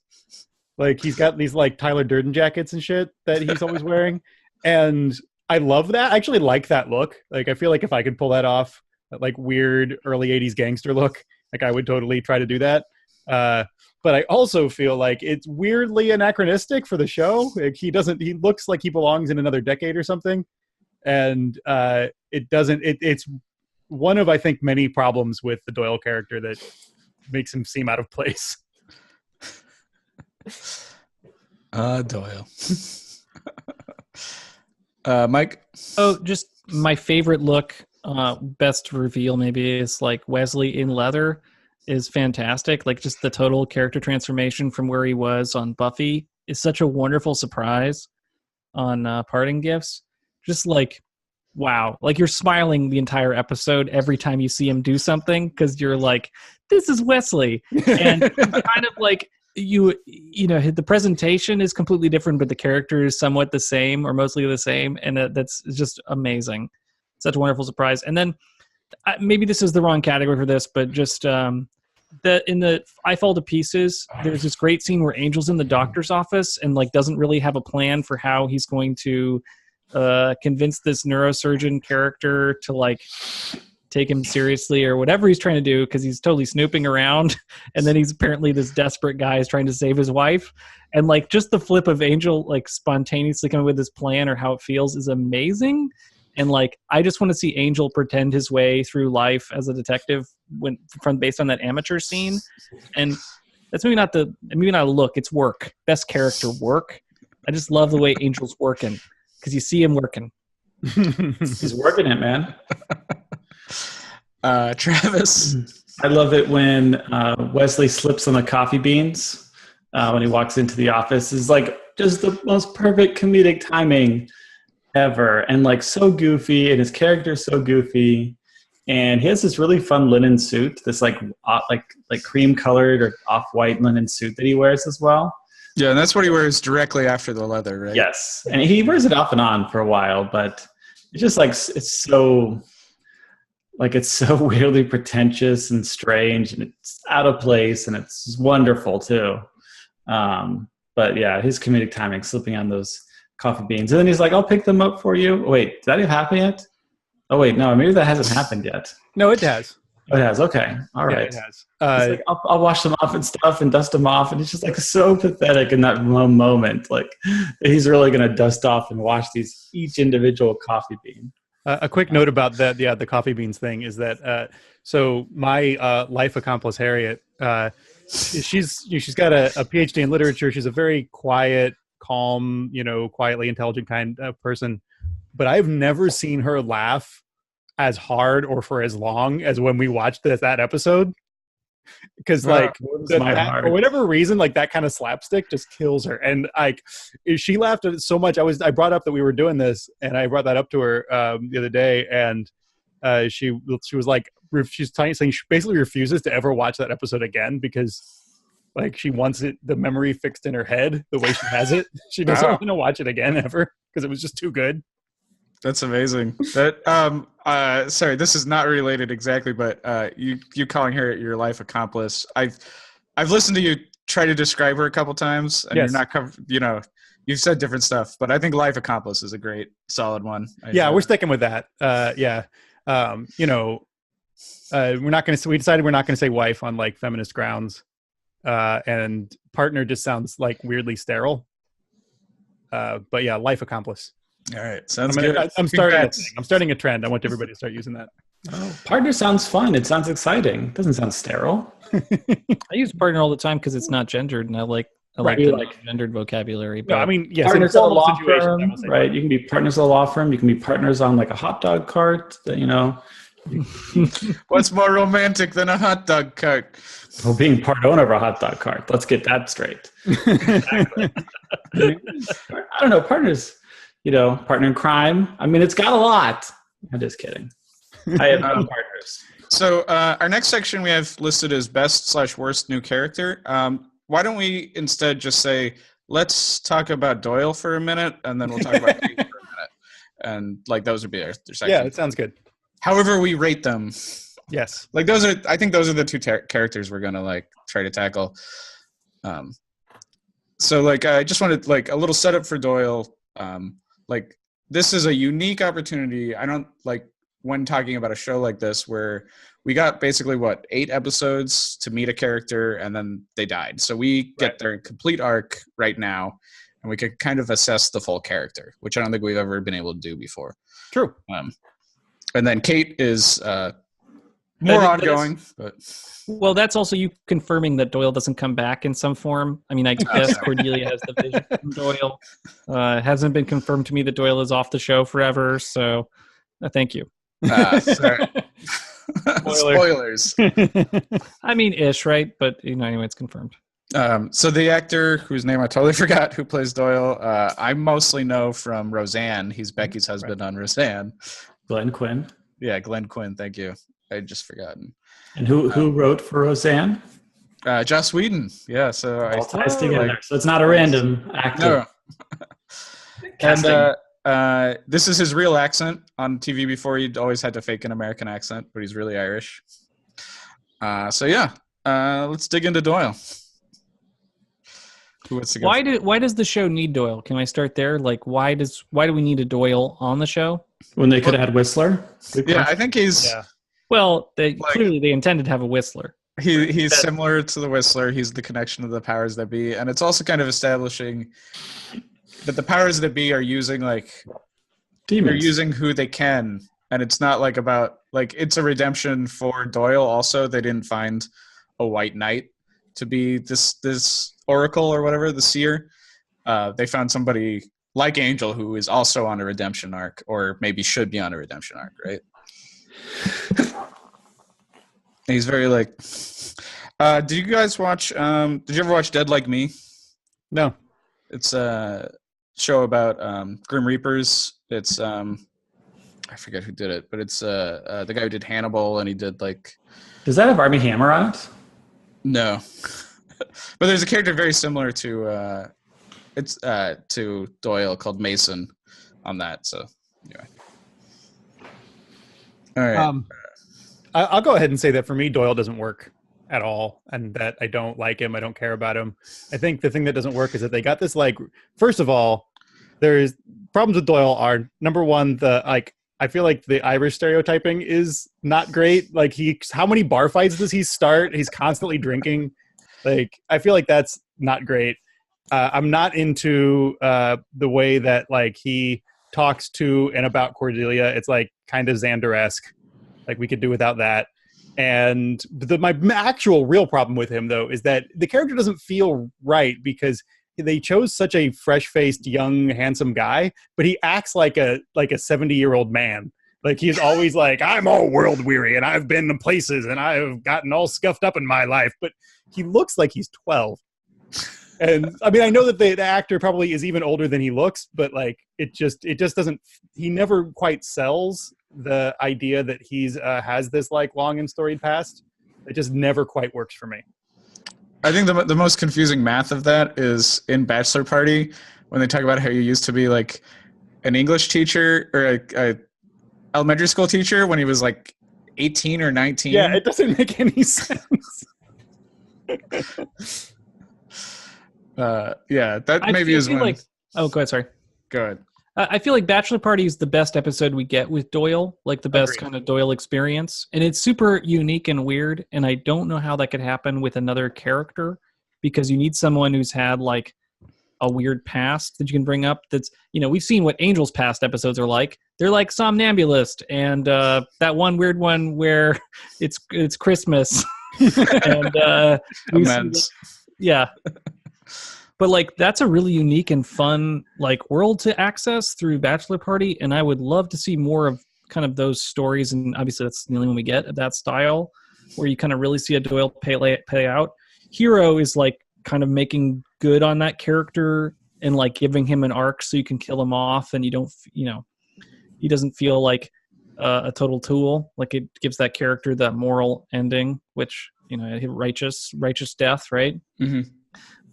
Like he's got these like Tyler Durden jackets and shit that he's always wearing, and I love that. I actually like that look. Like I feel like if I could pull that off, that like weird early '80s gangster look, like I would totally try to do that. But I also feel like it's weirdly anachronistic for the show. Like he looks like he belongs in another decade or something, and it doesn't. It's one of I think many problems with the Doyle character that makes him seem out of place. Doyle. Mike. Oh, just my favorite look, best reveal maybe is like Wesley in leather is fantastic. Like just the total character transformation from where he was on Buffy is such a wonderful surprise on Parting Gifts. Just like, wow. Like you're smiling the entire episode every time you see him do something because you're like, this is Wesley. And kind of like, you know the presentation is completely different, but the character is somewhat the same or mostly the same, and that's just amazing. Such a wonderful surprise. And then maybe this is the wrong category for this, but just in the I Fall to Pieces, there's this great scene where Angel's in the doctor's office and like doesn't really have a plan for how he's going to convince this neurosurgeon character to like take him seriously or whatever he's trying to do because he's totally snooping around, and then he's apparently this desperate guy is trying to save his wife, and like just the flip of Angel like spontaneously coming with this plan or how it feels is amazing. And like I just want to see Angel pretend his way through life as a detective based on that amateur scene. And that's maybe not a look, it's work, best character work. I just love the way Angel's working because you see him working. He's working it, man. Travis. I love it when Wesley slips on the coffee beans when he walks into the office. It's like just the most perfect comedic timing ever, and like so goofy, and his character is so goofy. And he has this really fun linen suit, this like cream colored or off-white linen suit that he wears as well. Yeah, and that's what he wears directly after the leather, right? Yes, and he wears it off and on for a while, but it's just like it's so weirdly pretentious and strange, and it's out of place, and it's wonderful too. But yeah, his comedic timing, slipping on those coffee beans, and then he's like, "I'll pick them up for you." Wait, did that even happen yet? Oh wait, no, maybe that hasn't happened yet. No, it has. Oh, it has. Okay, all right. Yeah, it has. Like, I'll wash them off and stuff and dust them off, and it's just like so pathetic in that moment. Like he's really gonna dust off and wash each individual coffee bean. A quick note about the coffee beans thing is that so my life accomplice Harriet, she's got a PhD in literature. She's a very quiet, calm, quietly intelligent kind of person, but I've never seen her laugh as hard or for as long as when we watched that episode. Because like for whatever reason, like that kind of slapstick just kills her. And like she laughed so much. I brought up that we were doing this, and I brought that up to her the other day, and she was like, she's saying she basically refuses to ever watch that episode again because like she wants the memory fixed in her head the way she has it. She doesn't want to watch it again ever because it was just too good. That's amazing. Sorry, this is not related exactly, but you calling her your life accomplice. I've listened to you try to describe her a couple times, and yes. You're not you've said different stuff, but I think life accomplice is a great, solid one. We're sticking with that. We decided we're not going to say wife on like feminist grounds, and partner just sounds like weirdly sterile. But yeah, life accomplice. All right, sounds good. I'm starting a trend. I want everybody to start using that. Oh, partner sounds fun. It sounds exciting. It doesn't sound sterile. I use partner all the time because it's not gendered, and I like Right, the you like- non-gendered vocabulary. No, But I mean, yes, in Partners at a formal law situations, I firm, will say right? You can be partners at a law firm. You can be partners on like a hot dog cart. You know, What's more romantic than a hot dog cart? or being part owner of a hot dog cart. Let's get that straight. Exactly. I don't know, partners. Partner in crime. I mean, it's got a lot. I'm just kidding. I have no partners. So our next section we have listed as best/worst new character. Why don't we instead just say, let's talk about Doyle for a minute, and then we'll talk about Kate for a minute. And like those would be our section. Yeah, it sounds good. However we rate them. Yes. Like I think those are the two characters we're gonna like try to tackle. So like I just wanted like a little setup for Doyle. Like this is a unique opportunity. I don't like when talking about a show like this where we got basically 8 episodes to meet a character and then they died. So we get their complete arc right now, and we could kind of assess the full character, which I don't think we've ever been able to do before. True. And then Kate is more ongoing, but well, that's also you confirming that Doyle doesn't come back in some form. I mean, I guess Cordelia has the vision from Doyle. It hasn't been confirmed to me that Doyle is off the show forever, so thank you. sorry. Spoilers. I mean, ish, right? But anyway, it's confirmed. So the actor whose name I totally forgot who plays Doyle, I mostly know from Roseanne. He's Becky's husband on Roseanne. Glenn Quinn. Yeah, Glenn Quinn. Thank you. I'd just forgotten. And who wrote for Roseanne? Joss Whedon. Yeah, so All ties together. So it's not a random actor. No. Casting. And this is his real accent on TV. Before he'd always had to fake an American accent, but he's really Irish. So yeah, let's dig into Doyle. Who wants to go? Why does the show need Doyle? Can I start there? Like, why do we need a Doyle on the show? When they could have had Whistler. Good Yeah, question. I think he's Well, clearly they intended to have a Whistler. he's similar to the Whistler. He's the connection of the powers that be, and it's also kind of establishing that the powers that be are using Demons. they're using who they can, and it's not like about it's a redemption for Doyle. Also, they didn't find a white knight to be this oracle or whatever, the seer. They found somebody like Angel who is also on a redemption arc, or maybe should be on a redemption arc, right? And he's very did you guys watch did you ever watch Dead Like Me? No. It's a show about Grim Reapers. It's I forget who did it, but it's the guy who did Hannibal, and he did Does that have Armie Hammer on it? no. But there's a character very similar to to Doyle called Mason on that. So anyway. All right. I'll go ahead and say that for me, Doyle doesn't work at all, and that I don't like him. I don't care about him. I think the thing that doesn't work is that they got this first of all, there's problems with Doyle are number one, I feel like the Irish stereotyping is not great. How many bar fights does he start? He's constantly drinking. I feel like that's not great. I'm not into the way that he talks to and about Cordelia. It's kind of Xander-esque. We could do without that. And my actual real problem with him, though, is that the character doesn't feel right because they chose such a fresh-faced, young, handsome guy, but he acts like a 70-year-old man. He's always I'm all world weary and I've been to places and I've gotten all scuffed up in my life, but he looks like he's 12. And I mean, I know that the actor probably is even older than he looks, but it just doesn't. He never quite sells the idea that he's has this long and storied past. It just never quite works for me. I think the most confusing math of that is in Bachelor Party when they talk about how you used to be an English teacher or a elementary school teacher when he was 18 or 19. Yeah, it doesn't make any sense. That maybe is when. Oh, go ahead. Sorry. Go ahead. I feel like Bachelor Party is the best episode we get with Doyle, the best Agreed. kind of Doyle experience. And it's super unique and weird. And I don't know how that could happen with another character because you need someone who's had a weird past that you can bring up. That's, we've seen what Angel's past episodes are like. They're like Somnambulist and that one weird one where it's Christmas. And Amends. yeah. But like that's a really unique and fun like world to access through Bachelor Party, and I would love to see more of kind of those stories. And obviously that's the only one we get of that style, where you kind of really see a Doyle pay out. Hero is like kind of making good on that character and like giving him an arc so you can kill him off, and you don't, he doesn't feel like a total tool. Like it gives that character that moral ending, which righteous death, right? Mm-hmm.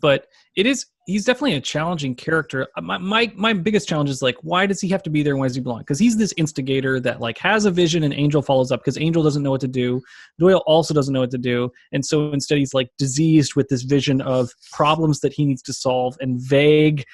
But he's definitely a challenging character. My biggest challenge is like, why does he have to be there and why does he belong? Because he's this instigator that like has a vision and Angel follows up because Angel doesn't know what to do. Doyle also doesn't know what to do. And so instead he's like diseased with this vision of problems that he needs to solve and vague,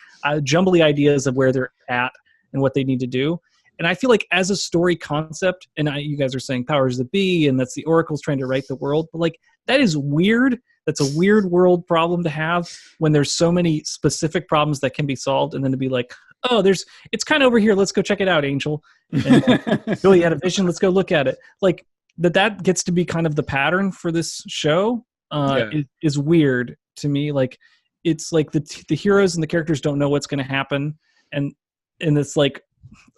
jumbly ideas of where they're at and what they need to do. And I feel like as a story concept, and you guys are saying powers that be, and that's the Oracle's trying to write the world, but like that is weird. That's a weird world problem to have when there's so many specific problems that can be solved, and then to be like, oh, it's kind of over here. Let's go check it out, Angel. And, Billy had a vision. Let's go look at it. Like that gets to be kind of the pattern for this show. Is weird to me. Like it's like the heroes and the characters don't know what's going to happen, and it's like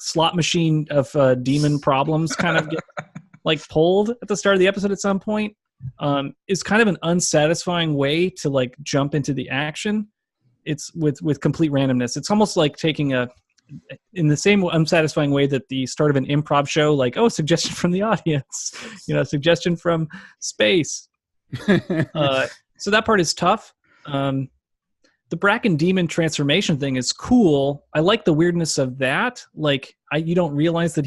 slot machine of demon problems kind of get like pulled at the start of the episode at some point. Is kind of an unsatisfying way to like jump into the action. It's with complete randomness. It's almost like taking in the same unsatisfying way that the start of an improv show, like, oh, suggestion from the audience, suggestion from space. So that part is tough. The Bracken demon transformation thing is cool. I like the weirdness of that. Like you don't realize that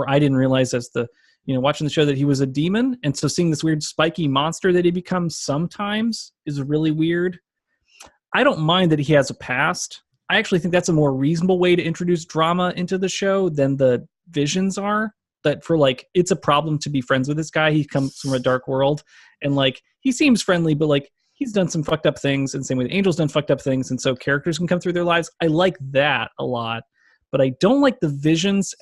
I didn't realize as watching the show that he was a demon. And so seeing this weird spiky monster that he becomes sometimes is really weird. I don't mind that he has a past. I actually think that's a more reasonable way to introduce drama into the show than the visions are. That for like, it's a problem to be friends with this guy. He comes from a dark world and like, he seems friendly, but like he's done some fucked up things, and same with Angel's done fucked up things. And so characters can come through their lives. I like that a lot, but I don't like the visions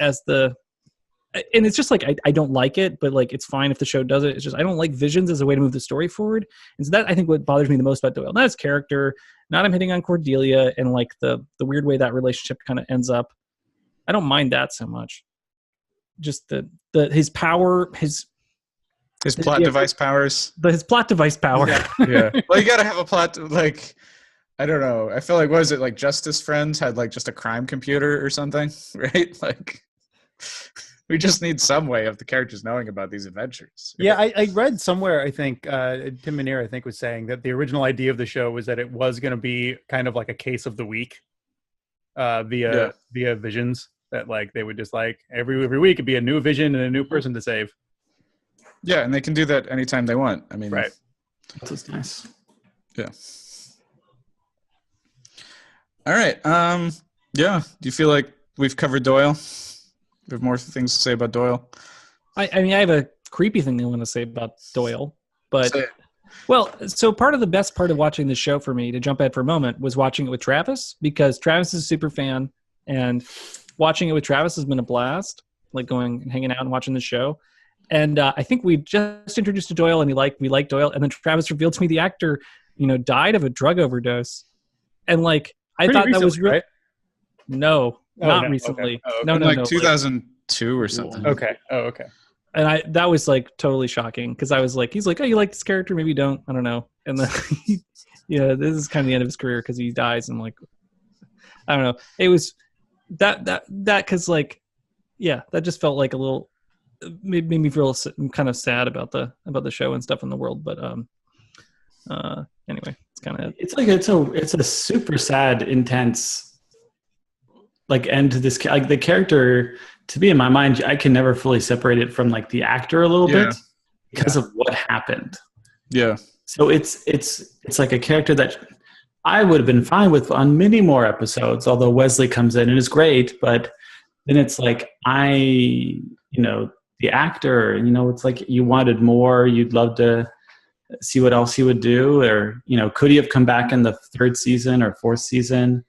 and it's just like I don't like it, but like it's fine if the show does it. It's just I don't like visions as a way to move the story forward. And so that I think what bothers me the most about Doyle, not his character, not him hitting on Cordelia, and like the weird way that relationship kind of ends up. I don't mind that so much. Just his power, his plot device powers. His plot device power. Yeah. Well, you gotta have a plot. Like I don't know. I feel like what is it like? Justice Friends had like just a crime computer or something, right? Like. We just need some way of the characters knowing about these adventures. Yeah, I read somewhere, I think, Tim Minear, I think, was saying that the original idea of the show was that it was going to be kind of like a case of the week via visions. That like they would just like every week it'd be a new vision and a new person to save. Yeah, and they can do that anytime they want. I mean, right. That's nice. Yeah. All right. Yeah. Do you feel like we've covered Doyle? Do you have more things to say about Doyle? I mean, I have a creepy thing I want to say about Doyle, but so part of the best part of watching the show for me, to jump ahead for a moment, was watching it with Travis, because Travis is a super fan, and watching it with Travis has been a blast, like going and hanging out and watching the show. And I think we just introduced to Doyle, and we liked Doyle, and then Travis revealed to me the actor, died of a drug overdose, and like I thought that was real. Right? No. Not recently. Okay. Oh, no, like 2002 or something. Okay. Oh, okay. And that was like totally shocking, because I was like, he's like, oh, you like this character? Maybe you don't. I don't know. And then, this is kind of the end of his career because he dies. And like, I don't know. It was that because like, yeah, that just felt like a little made me feel kind of sad about the show and stuff in the world. But anyway, it's kind of it's like it's a super sad, intense. Like end to this, like the character, to be in my mind, I can never fully separate it from like the actor a little bit because of what happened. Yeah. So it's like a character that I would have been fine with on many more episodes, although Wesley comes in and is great, but then it's like the actor, it's like you wanted more, you'd love to see what else he would do, or could he have come back in the third season or fourth season?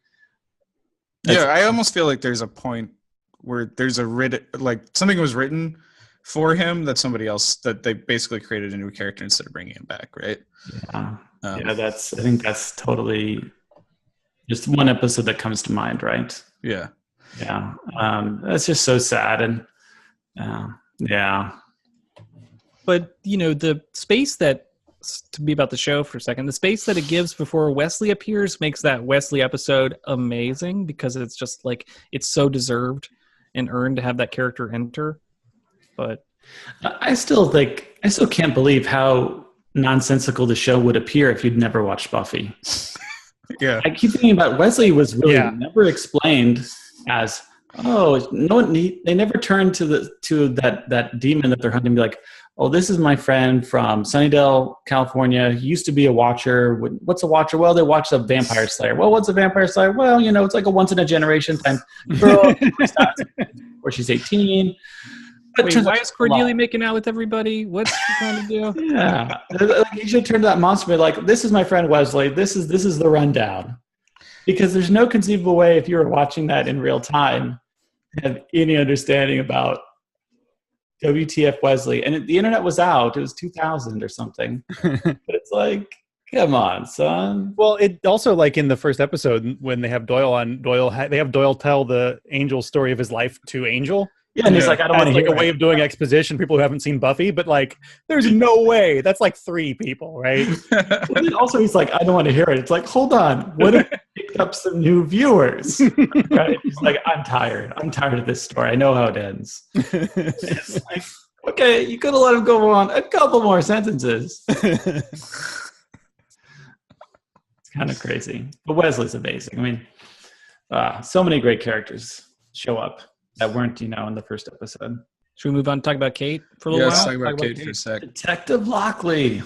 I almost feel like there's a point where there's something was written for him that they basically created a new character instead of bringing him back, right? Yeah, I think that's totally just one episode that comes to mind, right? Yeah. That's just so sad, and But the space to be about the show for a second, the space that it gives before Wesley appears makes that Wesley episode amazing, because it's just like it's so deserved and earned to have that character enter. But I still can't believe how nonsensical the show would appear if you'd nenever watched Buffy. Yeah, I keep thinking about Wesley was really never explained as, they never turned to that demon that they're hunting and be like, oh, this is my friend from Sunnydale, California. He used to be a watcher. What's a watcher? Well, they watch a vampire slayer. Well, what's a vampire slayer? Well, it's like a once in a generation type girl where she's 18. Wait, why is Cordelia making out with everybody? What's she trying to do? Yeah, you should turn to that monster and be like, this is my friend Wesley. This is the rundown. Because there's no conceivable way, if you were watching that in real time, to have any understanding about WTF Wesley. And the internet was out. It was 2000 or something. But it's like, come on, son. Well, it also, like in the first episode when they have Doyle on, they have Doyle tell the Angel story of his life to Angel. Yeah, and he's like, I don't want to hear a way of doing exposition. People who haven't seen Buffy, but like, there's no way. That's like 3 people, right? But then also, he's like, I don't want to hear it. It's like, hold on, what if we picked up some new viewers? Right? He's like, I'm tired of this story. I know how it ends. It's like, okay, you could have let him go on a couple more sentences. It's kind of crazy, but Wesley's amazing. I mean, so many great characters show up that weren't, in the first episode. Should we move on and talk about Kate for a little while? Let's talk about Kate for a sec. Detective Lockley.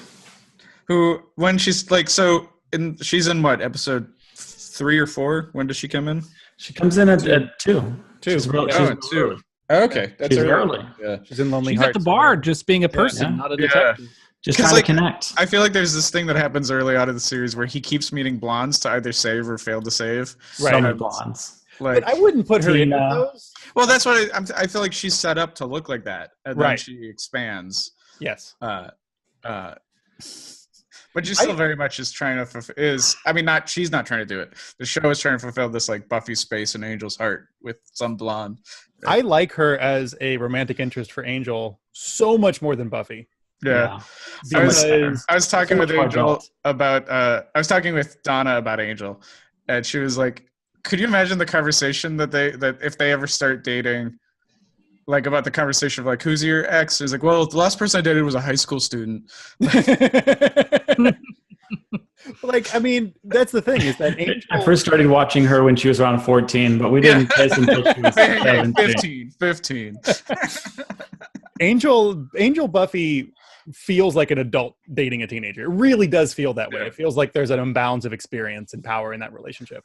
Who, when she's like, she's in what, episode 3 or 4? When does she come in? She comes in at 2. She's Two. Okay, that's she's early. Yeah, She's in Lonely She's Hearts. at the bar, just being a person, not a detective. Just trying to connect. I feel like there's this thing that happens early on in the series where he keeps meeting blondes to either save or fail to save. So many blondes. Like, but I wouldn't put her in those. Well, that's what I feel like she's set up to look like that, and then she expands. Yes. But she's still very much is trying to she's not trying to do it. The show is trying to fulfill this like Buffy space in Angel's heart with some blonde. I like her as a romantic interest for Angel so much more than Buffy. Yeah. I was talking with Angel about I was talking with Donna about Angel, and she was like, could you imagine the conversation that if they ever start dating, like about the conversation of like, who's your ex? It's like, well, the last person I dated was a high school student. Like, I mean, that's the thing is that Angel... I first started watching her when she was around 14, but we didn't kiss until she was 17. 15. Angel Buffy feels like an adult dating a teenager. It really does feel that way. It feels like there's an imbalance of experience and power in that relationship.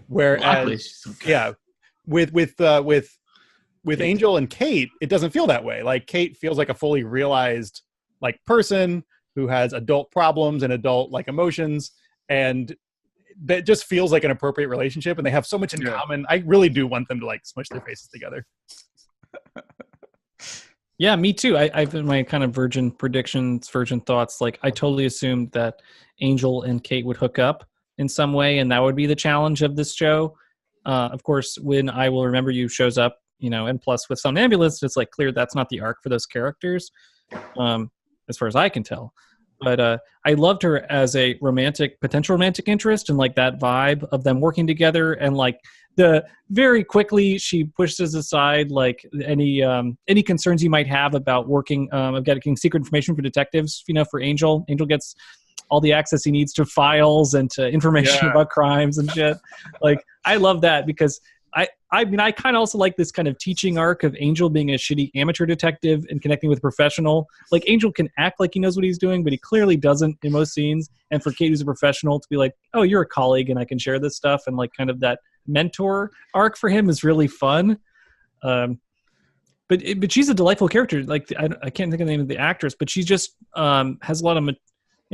Whereas, with Angel and Kate, it doesn't feel that way. Like Kate feels like a fully realized like person who has adult problems and adult like emotions, and that just feels like an appropriate relationship. And they have so much in common. I really do want them to like smush their faces together. Yeah, me too. I've in my kind of virgin thoughts. Like I totally assumed that Angel and Kate would hook up in some way, and that would be the challenge of this show. Of course, when I Will Remember You shows up, and plus with Somnambulist, it's like clear that's not the arc for those characters, as far as I can tell. But I loved her as a potential romantic interest, and like that vibe of them working together, and like very quickly she pushes aside like any concerns you might have about working of getting secret information for detectives. For Angel gets all the access he needs to files and to information about crimes and shit. Like I love that, because I mean, I kind of also like this kind of teaching arc of Angel being a shitty amateur detective and connecting with a professional. Like Angel can act like he knows what he's doing, but he clearly doesn't in most scenes. And for Kate, who's a professional, to be like, oh, you're a colleague and I can share this stuff. And like kind of that mentor arc for him is really fun. But she's a delightful character. Like I can't think of the name of the actress, but she just has a lot of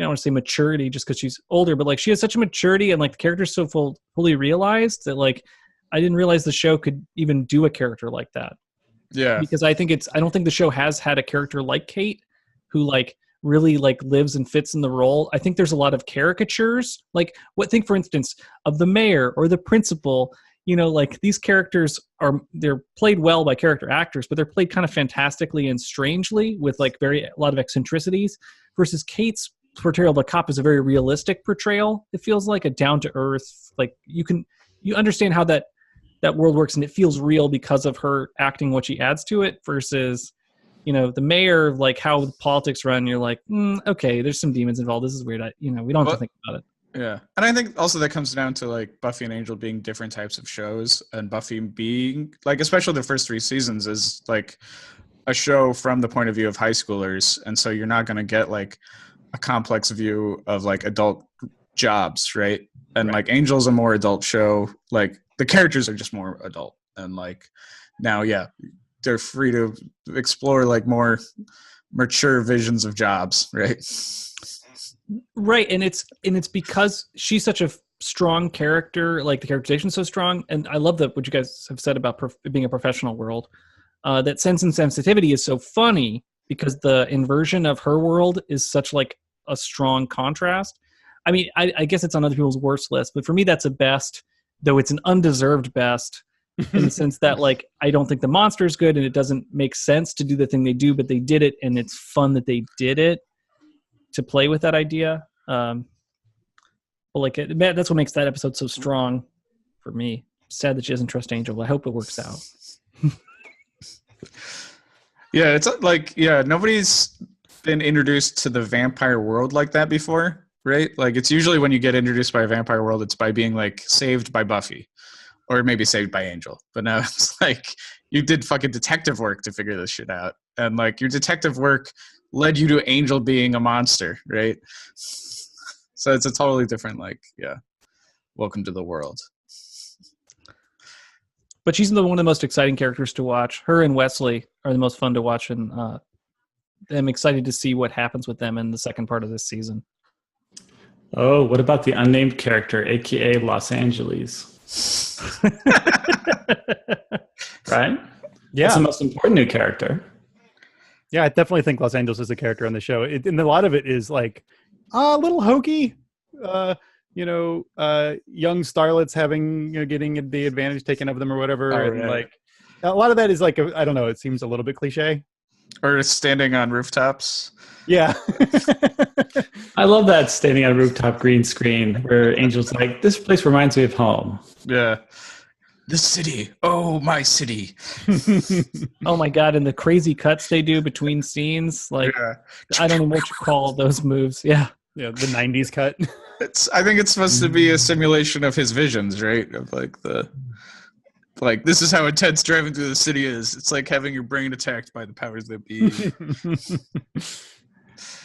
don't want to say maturity just because she's older, but like she has such a maturity and like the character's so fully realized that like I didn't realize the show could even do a character like that. Yeah. Because I don't think the show has had a character like Kate who like really like lives and fits in the role. I think there's a lot of caricatures. Like think for instance of the mayor or the principal, like these characters they're played well by character actors, but they're played kind of fantastically and strangely with like a lot of eccentricities, versus Kate's portrayal of a cop is a very realistic portrayal. It feels like a down to earth, like you understand how that world works and it feels real because of her acting, what she adds to it, versus the mayor, like how the politics run, you're like, okay, there's some demons involved. This is weird. We don't have to think about it. Yeah. And I think also that comes down to like Buffy and Angel being different types of shows, and Buffy being like, especially the first 3 seasons is like a show from the point of view of high schoolers. And so you're not going to get like a complex view of like adult jobs. Right. And like Angel's a more adult show. Like the characters are just more adult, and like now, yeah, they're free to explore like more mature visions of jobs. Right, and it's because she's such a strong character, like the characterization is so strong, and I love what you guys have said about being a professional world. That Sense and Sensitivity is so funny because the inversion of her world is such like a strong contrast. I mean, I guess it's on other people's worst list, but for me that's a best, though it's an undeserved best in the sense that like I don't think the monster is good and it doesn't make sense to do the thing they do, but they did it and it's fun that they did it. To play with that idea, but like that's what makes that episode so strong for me. Sad that she doesn't trust Angel, but I hope it works out. Yeah, it's like nobody's been introduced to the vampire world like that before, right? Like it's usually when you get introduced by a vampire world, it's by being like saved by Buffy, or maybe saved by Angel. But now it's like you did fucking detective work to figure this shit out, and like your detective work led you to Angel being a monster, right? So it's a totally different, like, welcome to the world. But she's one of the most exciting characters to watch. Her and Wesley are the most fun to watch, and I'm excited to see what happens with them in the second part of this season. Oh, what about the unnamed character, aka Los Angeles? Right? Yeah. That's the most important new character. Yeah, I definitely think Los Angeles is a character on the show. And a lot of it is like a little hokey. Young starlets getting the advantage taken of them or whatever. Oh, and yeah. like a lot of that is like, I don't know, it seems a little bit cliche. Or standing on rooftops. Yeah. I love that standing on a rooftop green screen where Angel's like, this place reminds me of home. Yeah. The city. Oh, my city. Oh my god, and the crazy cuts they do between scenes, like I don't know what you call those moves. Yeah, the 90s cut. I think it's supposed to be a simulation of his visions, right? Of like this is how intense driving through the city is. It's like having your brain attacked by the powers that be.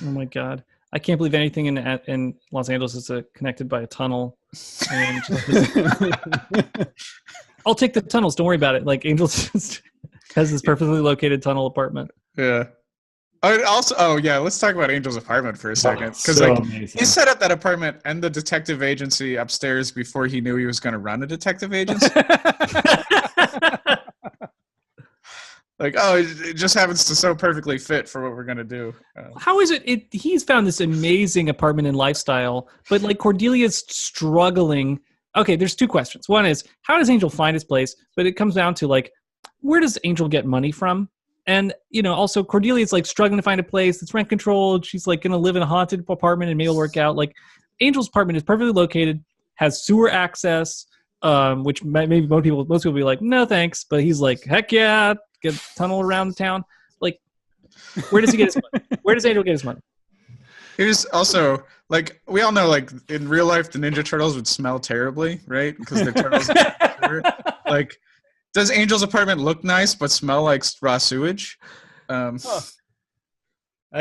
Oh my god, I can't believe anything in Los Angeles is connected by a tunnel. And I'll take the tunnels. Don't worry about it. Like Angel just has this perfectly located tunnel apartment. Yeah. Let's talk about Angel's apartment for a second, because amazing. He set up that apartment and the detective agency upstairs before he knew he was going to run a detective agency. It just happens to so perfectly fit for what we're going to do. How is it? He's found this amazing apartment and lifestyle, but like Cordelia's struggling. Okay, there's 2 questions. One is, how does Angel find his place? But it comes down to like, where does Angel get money from? And, also Cordelia's like struggling to find a place that's rent controlled. She's like going to live in a haunted apartment and maybe it'll work out. Like Angel's apartment is perfectly located, has sewer access, which maybe most people will be like, no, thanks. But he's like, heck yeah, get a tunnel around the town. Like, where does he get his money? Where does Angel get his money? Here's also, like, we all know, like, in real life, the Ninja Turtles would smell terribly, right? Because they're turtles. Like, does Angel's apartment look nice but smell like raw sewage? That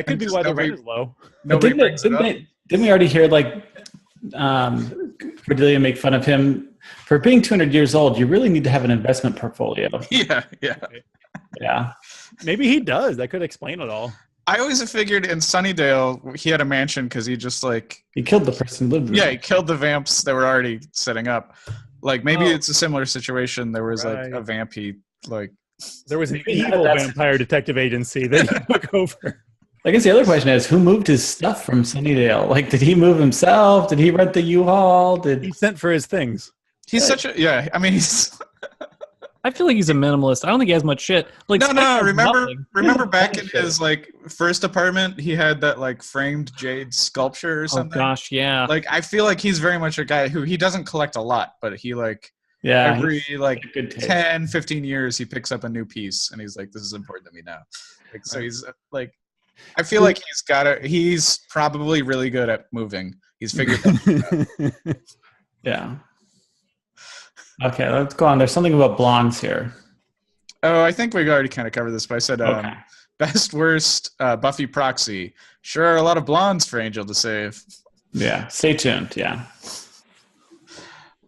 could be why the rent is low. Nobody Didn't we already hear, like, Cordelia make fun of him for being 200 years old? You really need to have an investment portfolio. Yeah. Yeah. Maybe he does. That could explain it all. I always figured in Sunnydale he had a mansion because he just like He killed the person who lived there. yeah, he killed the vamps that were already setting up. Like maybe Oh. it's a similar situation. There was like a Right. vamp he like. There was an Maybe evil that's- vampire detective agency that he took over. I guess the other question is, who moved his stuff from Sunnydale? Like, did he move himself? Did he rent the U-Haul? He sent for his things. He's such a yeah. I mean, he's I feel like he's a minimalist. I don't think he has much shit. Like no. Spike has Remember, nothing. remember back in Shit. his like first apartment, he had that like framed jade sculpture or Oh something. gosh, yeah. Like I feel like he's very much a guy who he doesn't collect a lot, but he like Yeah, every like good taste. 10, 15 years he picks up a new piece and he's like, this is important to me now. Like so he's like I feel like he's probably really good at moving. He's figured that out. Yeah. Okay, let's go on. There's something about blondes here. Oh, I think we already kind of covered this, but I said Okay. best worst Buffy proxy. Sure are a lot of blondes for Angel to save. Yeah, stay tuned. Yeah.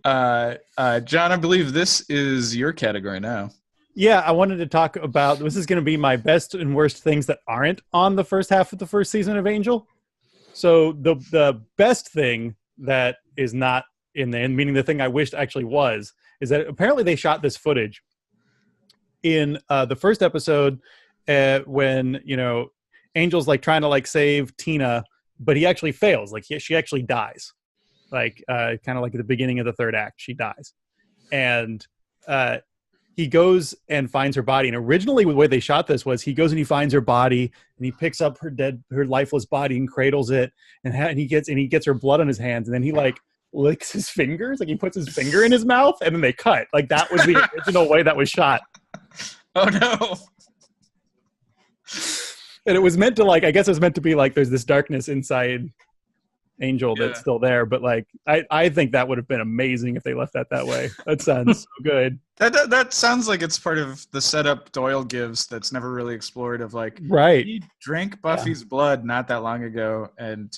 John, I believe this is your category now. Yeah, I wanted to talk about this is going to be my best and worst things that aren't on the first half of the first season of Angel. So the best thing that is not in there, meaning the thing I wished actually was, is that apparently they shot this footage in the first episode when Angel's like trying to like save Tina, but he actually fails. Like she actually dies. Like kind of like at the beginning of the third act, she dies, and he goes and finds her body. And originally, the way they shot this was he goes and he finds her body, and he picks up her lifeless body and cradles it, and he gets her blood on his hands, and then he like licks his fingers, like he puts his finger in his mouth, and then they cut. Like that was the original way that was shot. Oh no! And it was meant to like, I guess it was meant to be like there's this darkness inside Angel that's still there, but like I think that would have been amazing if they left that way. That sounds so good. That sounds like it's part of the setup Doyle gives that's never really explored. Of like, Right. he drank Buffy's blood not that long ago, and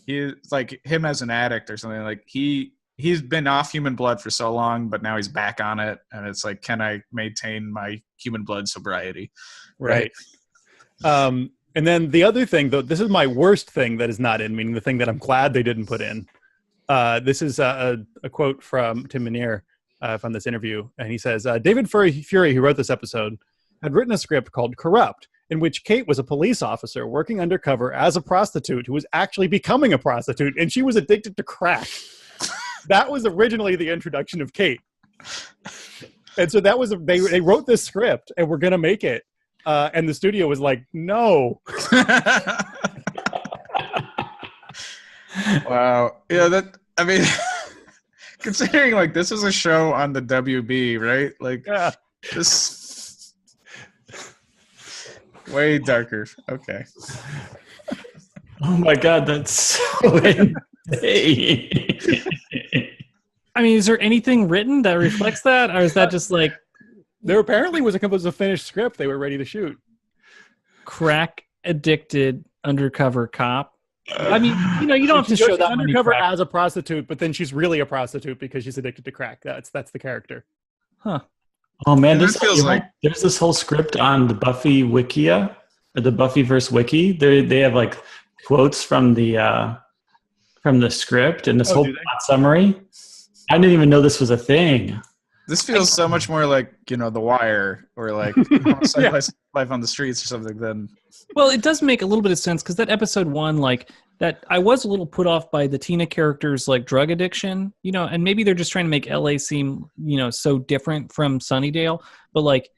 he's like him as an addict or something. Like he's been off human blood for so long, but now he's back on it, and it's like, can I maintain my human blood sobriety? Right. And then the other thing, though, this is my worst thing that is not in, meaning the thing that I'm glad they didn't put in. This is a quote from Tim Minear from this interview. And he says, David Fury, who wrote this episode, had written a script called Corrupt, in which Kate was a police officer working undercover as a prostitute who was actually becoming a prostitute, and she was addicted to crack. That was originally the introduction of Kate. And so that was, they wrote this script, and we're going to make it. And the studio was like, no. Wow. Yeah, I mean, considering like this is a show on the WB, right? Like Yeah. this way darker. Okay. Oh my God, that's so insane. I mean, is there anything written that reflects that, or is that just like There apparently was a finished script they were ready to shoot. crack addicted undercover cop? I mean, you don't have to She goes show that many undercover crack. as a prostitute, but then she's really a prostitute because she's addicted to crack. That's the character. Huh. Oh man, This feels like- there's this whole script on the Buffy Wikia, or the Buffyverse Wiki. They have like quotes from the script and this whole do they? plot summary. I didn't even know this was a thing. This feels so much more like, The Wire or like Life on the Streets or something than Well, it does make a little bit of sense because that episode 1, like that, I was a little put off by the Tina character's like drug addiction, and maybe they're just trying to make LA seem, so different from Sunnydale, but like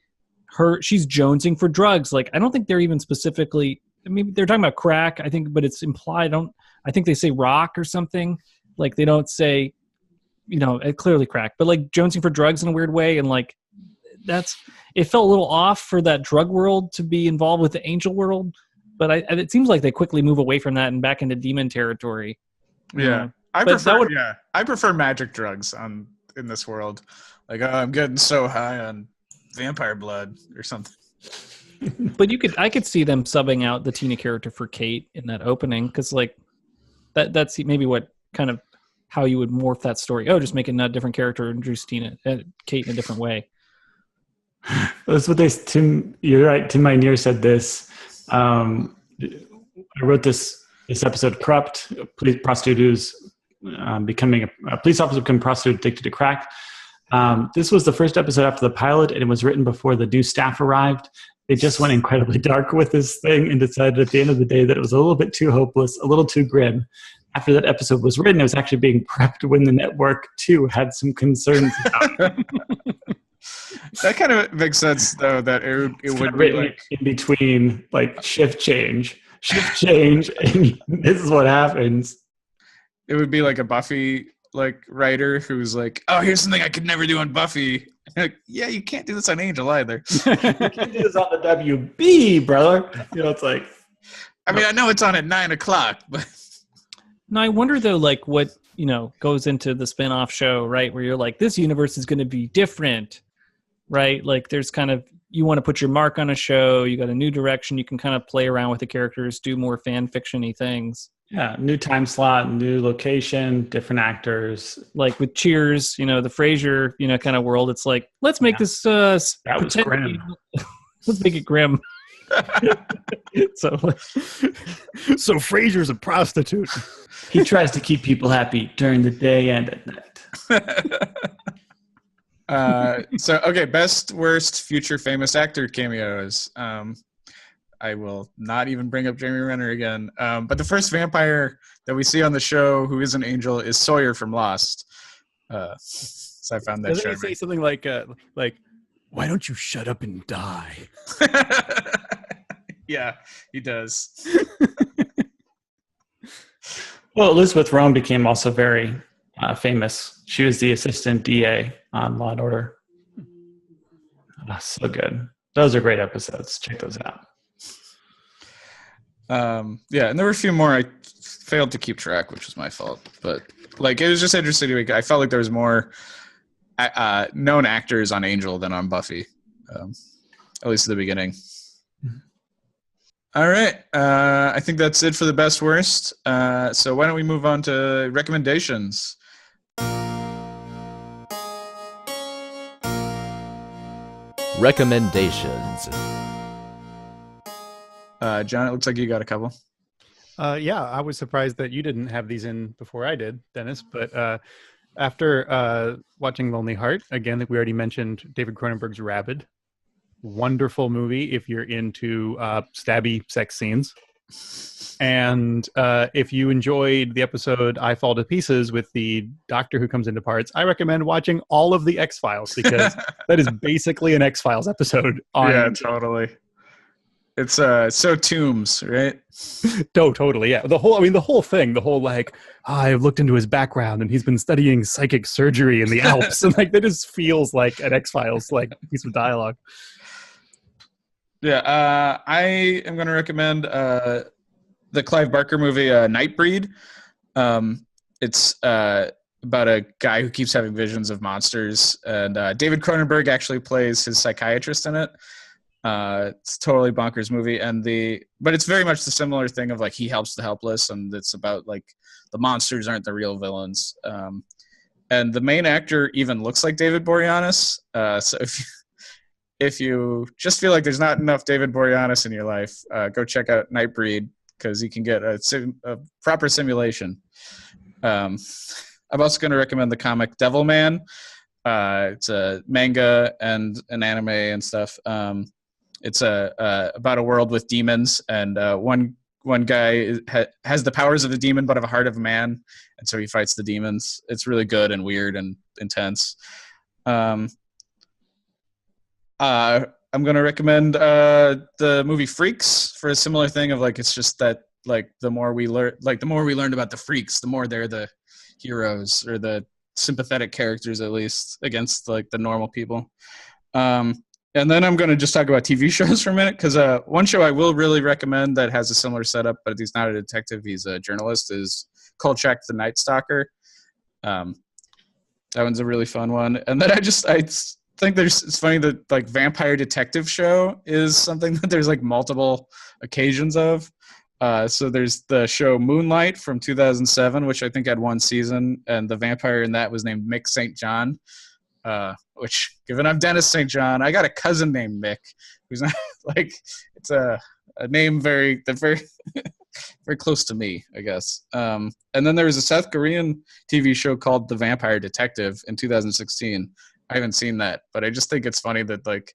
she's jonesing for drugs. Like, I don't think they're even specifically, I mean, they're talking about crack, I think, but it's implied. I think they say rock or something. Like, they don't say, clearly crack, but like jonesing for drugs in a weird way. And like, it felt a little off for that drug world to be involved with the angel world. But it seems like they quickly move away from that and back into demon territory. Yeah. I prefer magic drugs in this world. Like, I'm getting so high on vampire blood or something. But I could see them subbing out the Tina character for Kate in that opening, because like that's maybe what kind of how you would morph that story. Oh, just make a different character, introduce Kate in a different way. That's what you're right. Tim Minear said this. I wrote this episode, Corrupt, a police prostitute who's becoming a police officer, becoming a prostitute addicted to crack. This was the first episode after the pilot, and it was written before the new staff arrived. They just went incredibly dark with this thing and decided at the end of the day that it was a little bit too hopeless, a little too grim. After that episode was written, it was actually being prepped when the network, too, had some concerns about it. That kind of makes sense, though, that it would be written like... in between, like, shift change, and this is what happens. It would be like a Buffy like writer who's like, oh, here's something I could never do on Buffy. Like, yeah, you can't do this on Angel either. You can't do this on the WB, brother. You know, it's like... I mean, I know it's on at 9:00, but... No, I wonder, though, like, what, goes into the spin-off show, right? Where you're like, this universe is going to be different, right? Like, there's kind of... You want to put your mark on a show. You got a new direction. You can kind of play around with the characters, do more fan fiction-y things. Yeah, new time slot, new location, different actors. Like with Cheers, the Frasier, kind of world. It's like, let's make this that was grim. Let's make it grim. so Frasier's a prostitute. He tries to keep people happy during the day and at night. Okay, best worst future famous actor cameos. I will not even bring up Jeremy Renner again. But the first vampire that we see on the show who is an angel is Sawyer from Lost. So I found that. Doesn't he say something like, why don't you shut up and die? Yeah, he does. Well, Elizabeth Rome became also very famous. She was the assistant DA on Law & Order. Oh, so good. Those are great episodes. Check those out. Yeah, and there were a few more I failed to keep track, which was my fault. But like, it was just interesting. I felt like there was more known actors on Angel than on Buffy, at least at the beginning. All right, I think that's it for the best worst. So why don't we move on to recommendations? Recommendations. John, it looks like you got a couple. Yeah, I was surprised that you didn't have these in before I did, Dennis. But after watching Lonely Heart, again, like we already mentioned, David Cronenberg's Rabid. Wonderful movie if you're into stabby sex scenes. And if you enjoyed the episode I Fall to Pieces with the doctor who comes into parts, I recommend watching all of the X-Files because that is basically an X-Files episode. Yeah, totally. It's so Tombs, right? Totally, yeah. The whole thing, I've looked into his background and he's been studying psychic surgery in the Alps, and like that just feels like an X-Files like piece of dialogue. Yeah, I am going to recommend the Clive Barker movie Nightbreed. It's about a guy who keeps having visions of monsters, and David Cronenberg actually plays his psychiatrist in it. It's a totally bonkers movie, but it's very much the similar thing of like he helps the helpless, and it's about like the monsters aren't the real villains. And the main actor even looks like David Boreanaz. So if you just feel like there's not enough David Boreanaz in your life, go check out Nightbreed because you can get a proper simulation. I'm also going to recommend the comic Devilman. It's a manga and an anime and stuff. It's about a world with demons, and one guy has the powers of a demon but have a heart of a man, and so he fights the demons. It's really good and weird and intense. I'm going to recommend the movie Freaks for a similar thing of like, it's just that like the more we learned about the freaks, the more they're the heroes or the sympathetic characters, at least against like the normal people. And then I'm going to just talk about TV shows for a minute because one show I will really recommend that has a similar setup, but he's not a detective, he's a journalist, is Kolchak the Night Stalker. That one's a really fun one. And then I think it's funny that like vampire detective show is something that there's like multiple occasions of. So there's the show Moonlight from 2007, which I think had one season, and the vampire in that was named Mick St. John. which, given I'm Dennis St. John, I got a cousin named Mick, who's not like, it's a name very very close to me, I guess. And then there was a South Korean TV show called The Vampire Detective in 2016. I haven't seen that, but I just think it's funny that like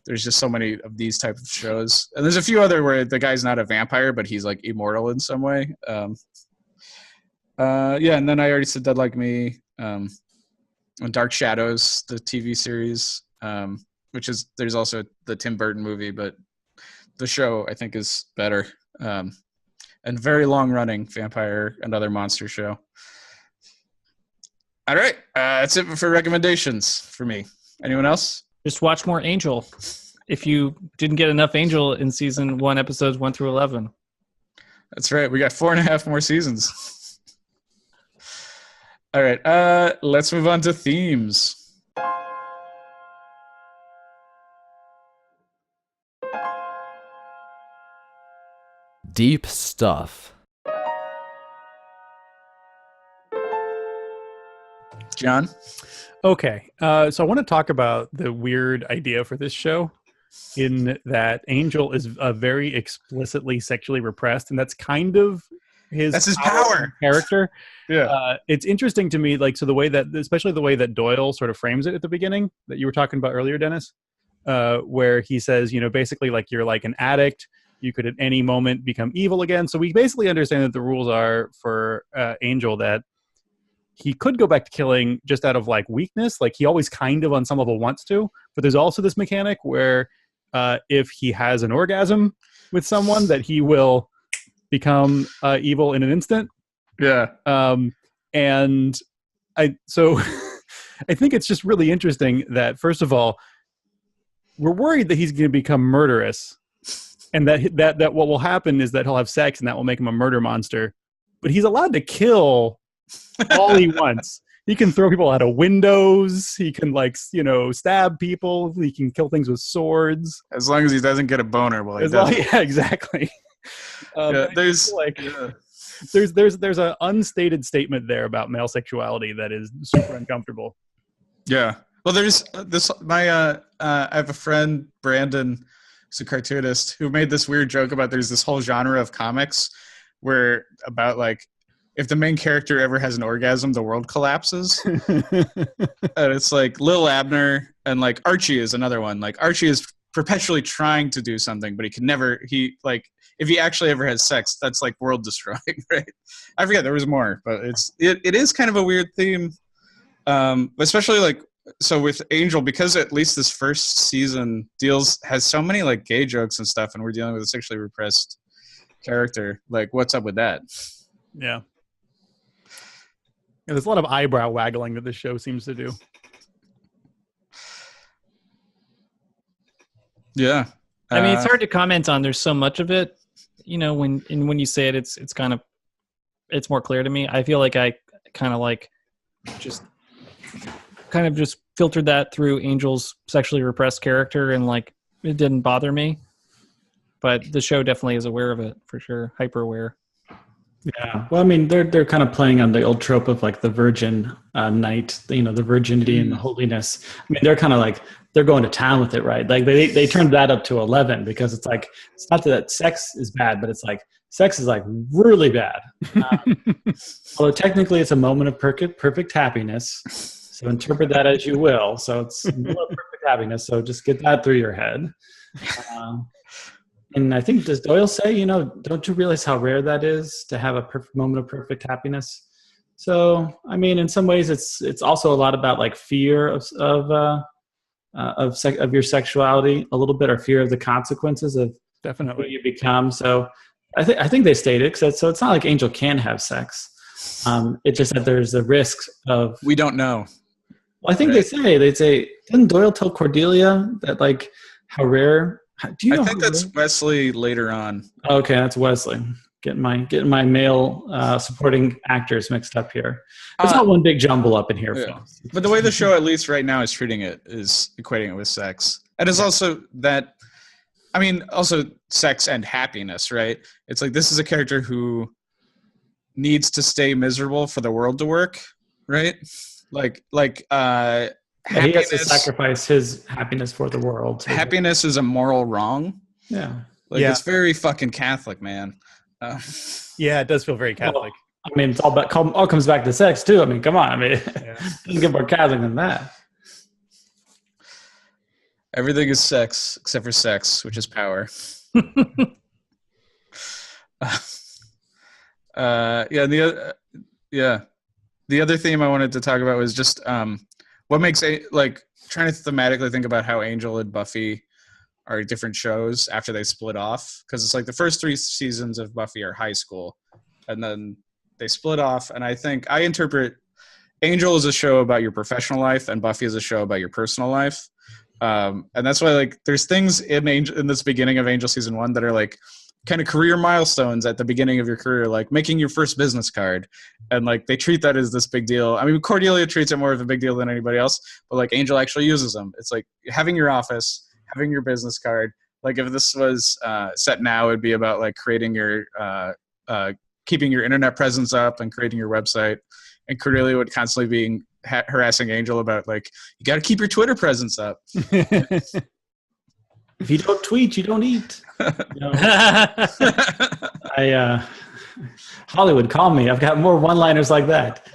there's just so many of these type of shows. And there's a few other where the guy's not a vampire, but he's like immortal in some way. Yeah, and then I already said Dead Like Me. Dark Shadows, the TV series, which is, there's also the Tim Burton movie, but the show I think is better. And very long running vampire and other monster show. All right, that's it for recommendations for me. Anyone else? Just watch more Angel. If you didn't get enough Angel in season 1, episodes 1 through 11. That's right. We got 4.5 more seasons. All right, let's move on to themes. Deep stuff. John? Okay, so I want to talk about the weird idea for this show, in that Angel is very explicitly sexually repressed, and that's kind of That's his power. character. Yeah. It's interesting to me, like, so the way that, especially the way that Doyle sort of frames it at the beginning that you were talking about earlier, Dennis, where he says, you know, basically like you're like an addict, you could at any moment become evil again. So we basically understand that the rules are for Angel that he could go back to killing just out of like weakness. Like he always kind of on some level wants to, but there's also this mechanic where if he has an orgasm with someone, that he will become evil in an instant. Yeah. And so I think it's just really interesting that, first of all, we're worried that he's going to become murderous, and that what will happen is that he'll have sex and that will make him a murder monster. But he's allowed to kill all he wants. He can throw people out of windows. He can, like, you know, stab people. He can kill things with swords. As long as he doesn't get a boner while he does it. Yeah, exactly. There's like there's an unstated statement there about male sexuality that is super uncomfortable. Yeah. Well, there's this. I have a friend, Brandon, who's a cartoonist, who made this weird joke about there's this whole genre of comics where about like if the main character ever has an orgasm, the world collapses. And it's like Lil Abner, and like Archie is another one. Like Archie is perpetually trying to do something, but he can never. He like if he actually ever has sex, that's like world destroying, right? I forget, there was more, but it is kind of a weird theme, especially like. So with Angel, because at least this first season has so many like gay jokes and stuff, and we're dealing with a sexually repressed character. Like, what's up with that? Yeah. There's a lot of eyebrow waggling that this show seems to do. Yeah. I mean, it's hard to comment on. There's so much of it, you know, when you say it, it's kind of, it's more clear to me. I feel like I kind of just filtered that through Angel's sexually repressed character, and like it didn't bother me. But the show definitely is aware of it, for sure, hyper aware. Yeah, well, I mean, they're kind of playing on the old trope of like the virgin knight, you know, the virginity and the holiness. I mean, they're kind of like they're going to town with it, right? Like they turned that up to 11 because it's like it's not that sex is bad, but it's like sex is like really bad. Although technically it's a moment of perfect happiness. So interpret that as you will. So it's perfect happiness. So just get that through your head. And I think, does Doyle say, you know, don't you realize how rare that is to have a perfect moment of perfect happiness? So, I mean, in some ways, it's also a lot about like fear of your sexuality, a little bit, or fear of the consequences of Definitely who you become. So, I think they stated so. It's not like Angel can have sex. It's just that there's a risk of. We don't know. Well, I think they say, didn't Doyle tell Cordelia that like how rare? Do you know? I think that's Wesley later on. Okay, that's Wesley. Getting my male supporting actors mixed up here. It's not one big jumble up in here, Yeah. folks. But the way the show, at least right now, is treating it is equating it with sex. And it's also that, I mean, also sex and happiness, right? It's like this is a character who needs to stay miserable for the world to work, right? Like Yeah, he has to happiness sacrifice his happiness for the world. happiness is a moral wrong. Yeah. Like Yeah. it's very fucking Catholic, man. Yeah, it does feel very Catholic. I mean, it's all comes back to sex too. I mean, come on. I mean, Yeah. it doesn't get more Catholic than that. Everything is sex except for sex, which is power. The other theme I wanted to talk about was just what makes trying to thematically think about how Angel and Buffy are different shows after they split off, because it's like the first 3 seasons of Buffy are high school, and then they split off. And I think I interpret Angel as a show about your professional life, and Buffy as a show about your personal life. And that's why like there's things in this beginning of Angel season 1 that are like kind of career milestones at the beginning of your career, like making your first business card, and like they treat that as this big deal. I mean, Cordelia treats it more of a big deal than anybody else, but like Angel actually uses them. It's like having your office, having your business card. Like if this was set now, it'd be about like creating your keeping your internet presence up and creating your website. And Cordelia would constantly be harassing Angel about like, you got to keep your Twitter presence up. If you don't tweet, you don't eat. Hollywood, call me. I've got more one-liners like that.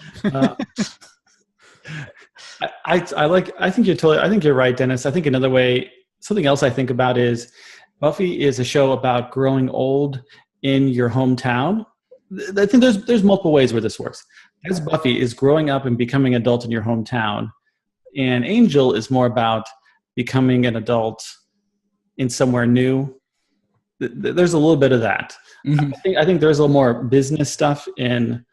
I think you're right, Dennis. I think another way, something else I think about is Buffy is a show about growing old in your hometown. I think there's multiple ways where this works. As Buffy is growing up and becoming an adult in your hometown, and Angel is more about becoming an adult in somewhere new. There's a little bit of that. Mm-hmm. I think there's a little more business stuff in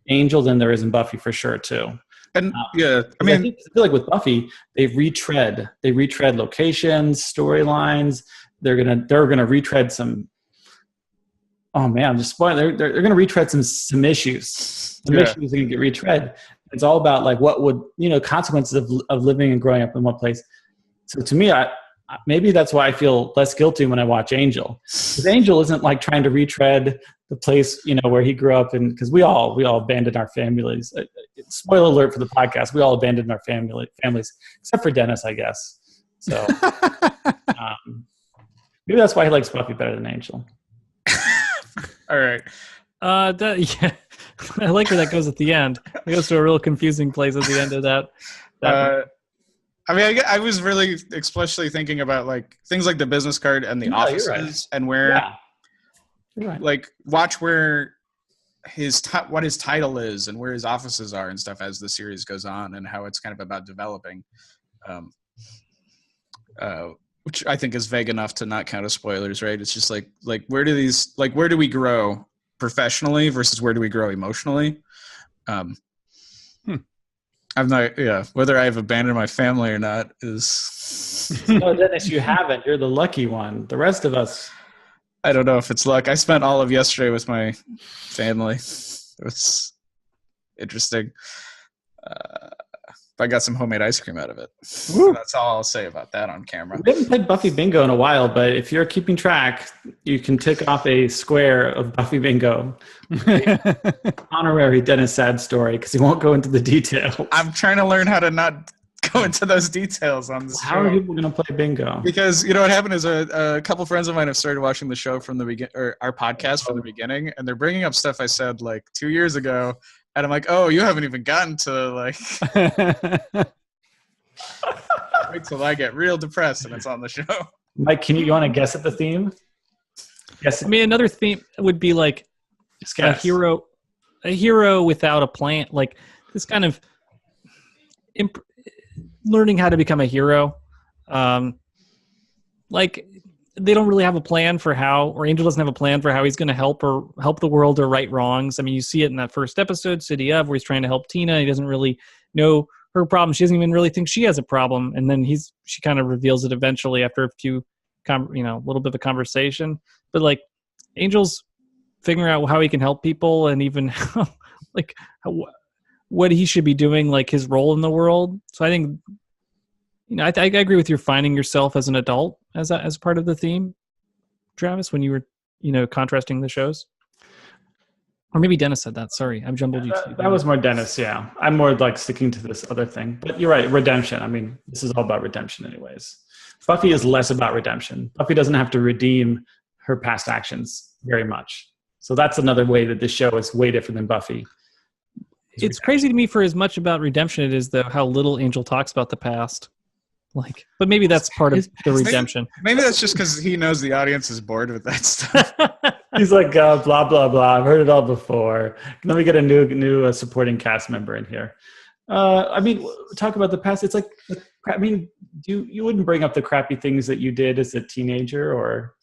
Angel than there is in Buffy for sure too. And I feel like with Buffy, they retread locations, storylines. They're gonna retread some. Oh man, I'm just spoiling. They're gonna retread some issues. Some issues are gonna get retread. It's all about like what would consequences of living and growing up in one place. So to me, maybe that's why I feel less guilty when I watch Angel. Because Angel isn't like trying to retread the place, where he grew up, and because we all abandoned our families. Spoiler alert for the podcast: we all abandoned our families, except for Dennis, I guess. So maybe that's why he likes Buffy better than Angel. All right. Yeah, I like where that goes at the end. It goes to a real confusing place at the end of that. I was really especially thinking about like things like the business card and the offices, and where, like, watch where what his title is and where his offices are and stuff as the series goes on, and how it's kind of about developing, which I think is vague enough to not count as spoilers, right? It's just like where do we grow professionally versus where do we grow emotionally? I'm not, whether I've abandoned my family or not is... No, Dennis, you haven't. You're the lucky one. The rest of us... I don't know if it's luck. I spent all of yesterday with my family. It was interesting. I got some homemade ice cream out of it. So that's all I'll say about that on camera. We haven't played Buffy Bingo in a while, but if you're keeping track, you can tick off a square of Buffy Bingo. Honorary Dennis Sad story, because he won't go into the details. I'm trying to learn how to not go into those details on this show. How are people going to play bingo? Because what happened is a couple friends of mine have started watching the show from the beginning, or our podcast from the beginning, and they're bringing up stuff I said like 2 years ago. And I'm like, oh, you haven't even gotten to like. Wait till I get real depressed and it's on the show. Mike, you want to guess at the theme? Yes. I mean, another theme would be like a hero without a plan. Like this kind of learning how to become a hero. Like they don't really have a plan for how, or Angel doesn't have a plan for how he's going to help the world or right wrongs. I mean, you see it in that first episode, City of, where he's trying to help Tina. He doesn't really know her problem. She doesn't even really think she has a problem. And then she kind of reveals it eventually after a few, a little bit of a conversation. But like Angel's figuring out how he can help people, and even what he should be doing, like his role in the world. So I think, I agree with your finding yourself as an adult as part of the theme, Travis, when you were, contrasting the shows. Or maybe Dennis said that. Sorry, I've jumbled you two. That was more Dennis, yeah. I'm more like sticking to this other thing. But you're right, redemption. I mean, this is all about redemption anyways. Buffy is less about redemption. Buffy doesn't have to redeem her past actions very much. So that's another way that this show is way different than Buffy. It's crazy to me for as much about redemption it is, though, how little Angel talks about the past. Like, but maybe that's part of the redemption. Maybe that's just because he knows the audience is bored with that stuff. He's like, blah, blah, blah. I've heard it all before. Let me get a new supporting cast member in here. I mean, talk about the past. It's like, I mean, you wouldn't bring up the crappy things that you did as a teenager, or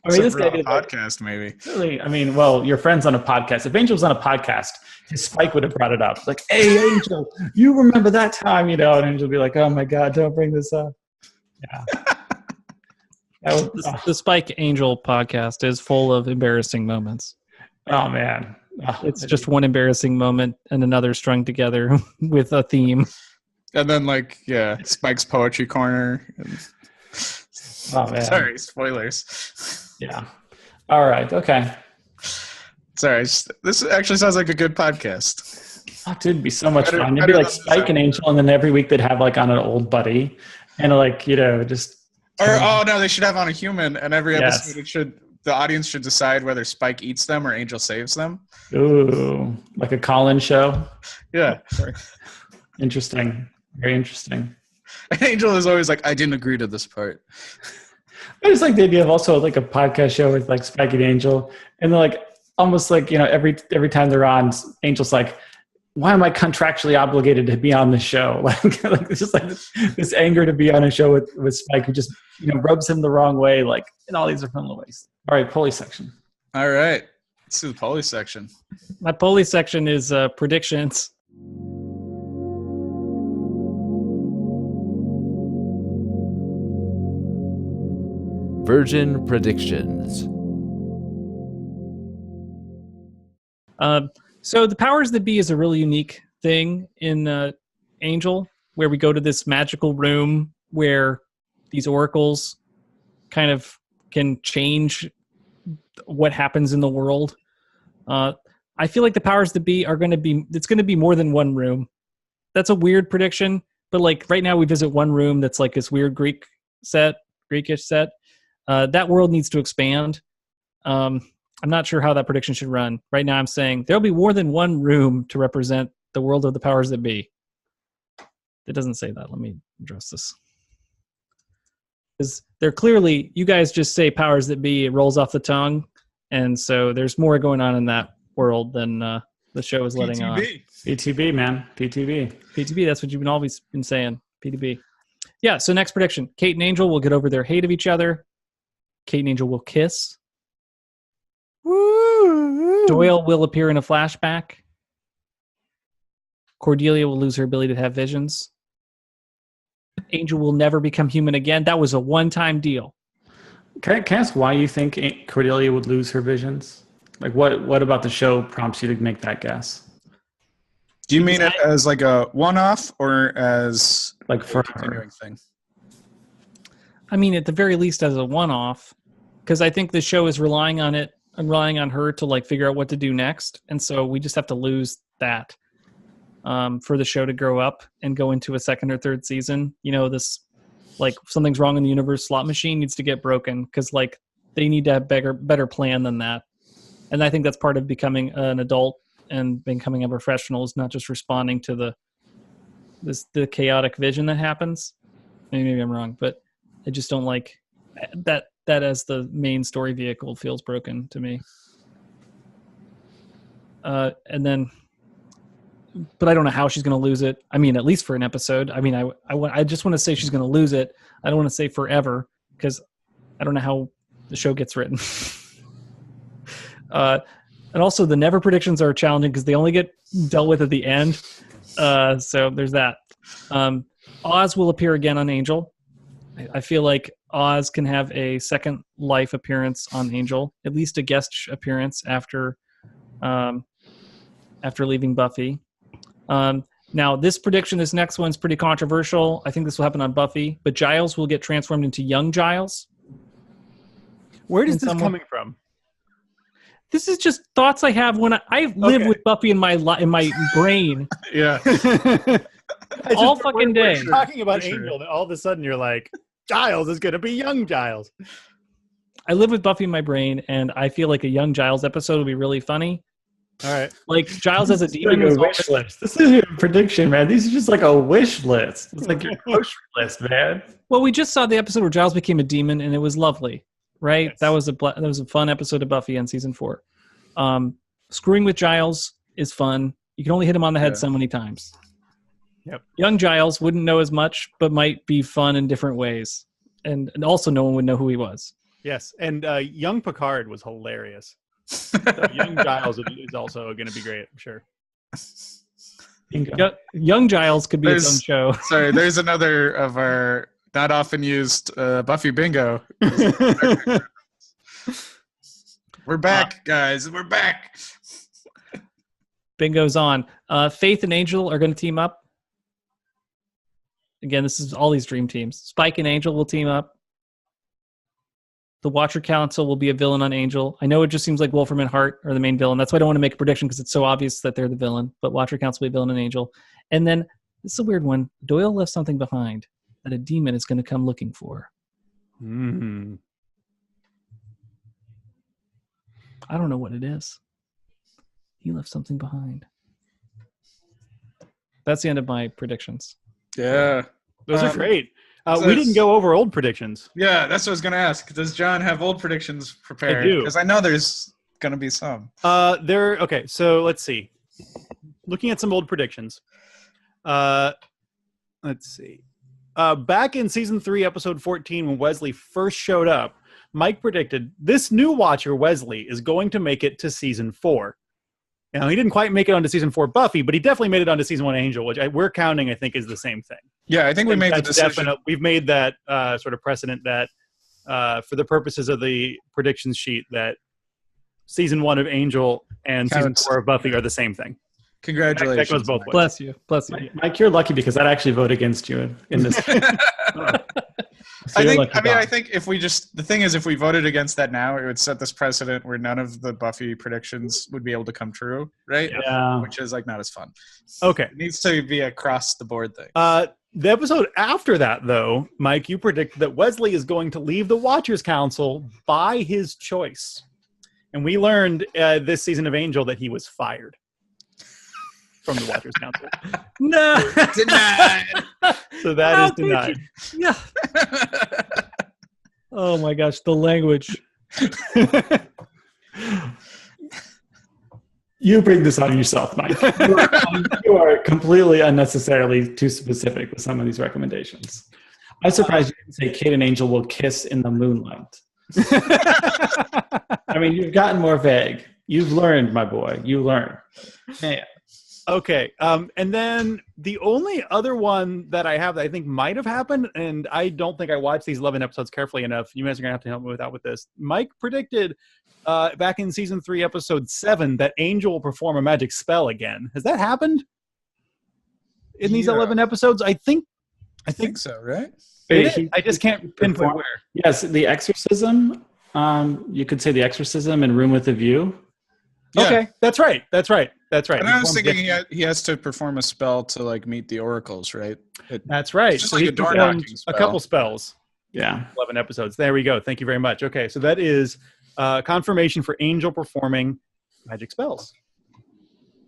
I mean, this guy did podcast, maybe. Really, I mean, well, your friend's on a podcast. If Angel was on a podcast, his Spike would have brought it up. Like, hey, Angel, you remember that time, And Angel would be like, oh my God, don't bring this up. Yeah. The Spike Angel podcast is full of embarrassing moments. Oh man. It's just one embarrassing moment and another strung together with a theme. And then Spike's Poetry Corner. Oh man. Sorry, spoilers. Yeah. All right. Okay. Sorry. This actually sounds like a good podcast. Oh, dude, it'd be so much fun. It'd be like Spike and Angel, and then every week they'd have like on an old buddy, and just. Or no, they should have on a human, and every episode the audience should decide whether Spike eats them or Angel saves them. Ooh, like a call-in show. Yeah. Interesting. Very interesting. And Angel is always like, I didn't agree to this part. I just like the idea of also like a podcast show with like Spike and Angel, and they're like almost like every time they're on, Angel's like, why am I contractually obligated to be on the show? Like it's just like this anger to be on a show with Spike, who just rubs him the wrong way, like in all these different ways. All right, Polly section. All right, let's do the Polly section. My Polly section is predictions. Virgin predictions. So the powers that be is a really unique thing in Angel, where we go to this magical room where these oracles kind of can change what happens in the world. I feel like the powers that be are it's going to be more than one room. That's a weird prediction, but like right now we visit one room that's like this weird Greekish set. That world needs to expand. I'm not sure how that prediction should run. Right now I'm saying there'll be more than one room to represent the world of the powers that be. It doesn't say that. Let me address this. Because they're clearly, you guys just say powers that be, it rolls off the tongue. And so there's more going on in that world than the show is letting on. PTB, man. PTB. That's what you've always been saying. PTB. Yeah, so next prediction. Kate and Angel will get over their hate of each other. Kate and Angel will kiss. Doyle will appear in a flashback. Cordelia will lose her ability to have visions. Angel will never become human again. That was a one-time deal. Can I ask why you think Cordelia would lose her visions? Like, what about the show prompts you to make that guess? Do you mean it as like a one-off or as like for a continuing thing? I mean, at the very least, as a one-off, because I think the show is relying on it and relying on her to like figure out what to do next, and so we just have to lose that for the show to grow up and go into a second or third season. This like something's wrong in the universe slot machine needs to get broken because like they need to have better plan than that. And I think that's part of becoming an adult and becoming a professional is not just responding to the chaotic vision that happens. Maybe I'm wrong, but I just don't like that as the main story vehicle feels broken to me. But I don't know how she's going to lose it. I mean, at least for an episode. I mean, I just want to say she's going to lose it. I don't want to say forever because I don't know how the show gets written. And also the never predictions are challenging because they only get dealt with at the end. So there's that. Oz will appear again on Angel. I feel like Oz can have a second life appearance on Angel, at least a guest appearance after leaving Buffy. Now, this next one's pretty controversial. I think this will happen on Buffy, but Giles will get transformed into young Giles. Where is this coming from? This is just thoughts I have when I live with Buffy in my brain Yeah. all fucking day. We're talking about Angel, and all of a sudden you're like, Giles is going to be young Giles. I live with Buffy in my brain, and I feel like a young Giles episode would be really funny. All right. Like Giles as a demon. Like a wish list. This isn't a prediction, man. These are just like a wish list. It's like your grocery list, man. Well, we just saw the episode where Giles became a demon, and it was lovely, right? Yes. That was a fun episode of Buffy on season 4. Screwing with Giles is fun. You can only hit him on the head so many times. Yep. Young Giles wouldn't know as much, but might be fun in different ways, and also no one would know who he was. Yes, and young Picard was hilarious. So young Giles is also going to be great, I'm sure. Young Giles could be its own show. Sorry, there's another of our not often used Buffy bingo. We're back, guys. We're back. Bingo's on. Faith and Angel are going to team up. Again, this is all these dream teams. Spike and Angel will team up. The Watcher Council will be a villain on Angel. I know it just seems like Wolfram and Hart are the main villain. That's why I don't want to make a prediction because it's so obvious that they're the villain. But Watcher Council will be a villain on Angel. And then, this is a weird one. Doyle left something behind that a demon is going to come looking for. Mm. I don't know what it is. He left something behind. That's the end of my predictions. Yeah. Those are great. We didn't go over old predictions. Yeah, that's what I was going to ask. Does John have old predictions prepared? I do. Because I know there's going to be some. Okay, so let's see. Looking at some old predictions. Let's see. Back in season 3, episode 14, when Wesley first showed up, Mike predicted this new Watcher, Wesley, is going to make it to season 4. Now, he didn't quite make it onto season 4 Buffy, but he definitely made it onto season 1 Angel, which we're counting, I think, is the same thing. Yeah, I think we made the decision. We've made that sort of precedent that for the purposes of the predictions sheet, that season 1 of Angel and Counts. season 4 of Buffy are the same thing. Congratulations. That goes both ways. Bless you. Bless you. Mike, you're lucky because I'd actually vote against you in this. So I think if we the thing is, if we voted against that now, it would set this precedent where none of the Buffy predictions would be able to come true, right? Yeah. Which is like not as fun. Okay. It needs to be across the board thing. The episode after that, though, Mike, you predicted that Wesley is going to leave the Watchers Council by his choice. And we learned this season of Angel that he was fired from the Watchers Council. No. Denied. So that is denied. Yeah. Oh my gosh, the language. You bring this on yourself, Mike. You are completely unnecessarily too specific with some of these recommendations. I'm surprised you didn't say Kate and Angel will kiss in the moonlight. I mean, you've gotten more vague. You've learned, my boy. You learn. Yeah. Okay. And then the only other one that I have that I think might have happened, and I don't think I watched these 11 episodes carefully enough. You guys are going to have to help me with this. Mike predicted back in season 3, episode 7, that Angel will perform a magic spell again. Has that happened in these 11 episodes? I think so, right? I just can't pinpoint where. Yes, the exorcism. You could say the exorcism in Room with a View. Yeah. Okay, that's right. And I was thinking he has to perform a spell to like meet the oracles, right? That's right. It's just So like he a door performed knocking spell. a couple spells. Yeah. 11 episodes. There we go. Thank you very much. Okay, so that is confirmation for Angel performing magic spells.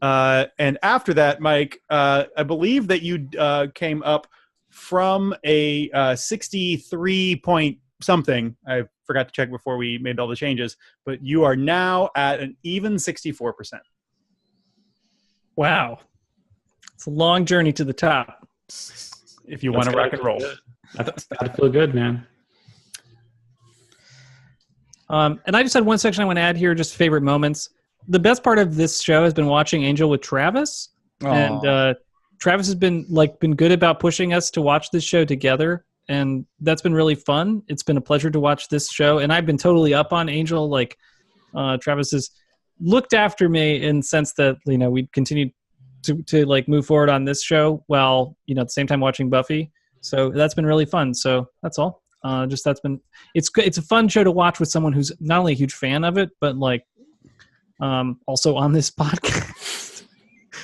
And after that, Mike, I believe that you came up from a 63 point something. I forgot to check before we made all the changes, but you are now at an even 64%. Wow. It's a long journey to the top. If you want to rock and roll. That's gotta feel good, man. And I just had one section I want to add here, just favorite moments. The best part of this show has been watching Angel with Travis. Aww. And Travis has been good about pushing us to watch this show together. And that's been really fun. It's been a pleasure to watch this show. And I've been totally up on Angel. Like Travis has looked after me in the sense that, we continue to like move forward on this show while, at the same time watching Buffy. So that's been really fun. So that's all. It's a fun show to watch with someone who's not only a huge fan of it, but like also on this podcast,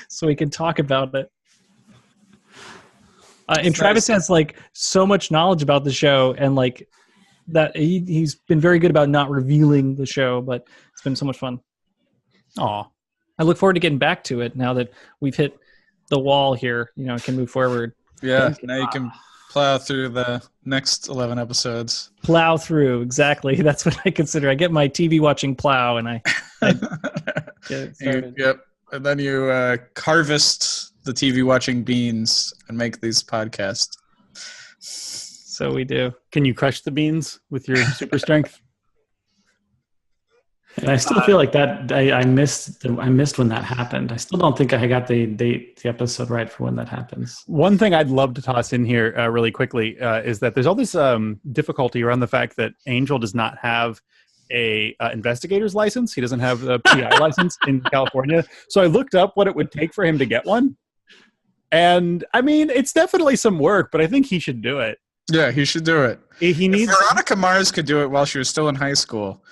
so we can talk about it. And Travis has like so much knowledge about the show, and like that he's been very good about not revealing the show, but it's been so much fun. Aw. I look forward to getting back to it now that we've hit the wall here. Can move forward. Yeah, now you can plow through the next 11 episodes. Plow through, exactly. That's what I consider. I get my TV watching plow, and I get it started. Yep. And then you harvest the TV watching beans and make these podcasts. So we do. Can you crush the beans with your super strength? And I still feel like that I missed when that happened. I still don't think I got the episode right for when that happens. One thing I'd love to toss in here really quickly is that there's all this difficulty around the fact that Angel does not have a investigator's license. He doesn't have a PI license in California. So I looked up what it would take for him to get one. And I mean, it's definitely some work, but I think he should do it. Yeah, he should do it. He needs. If Veronica Mars could do it while she was still in high school.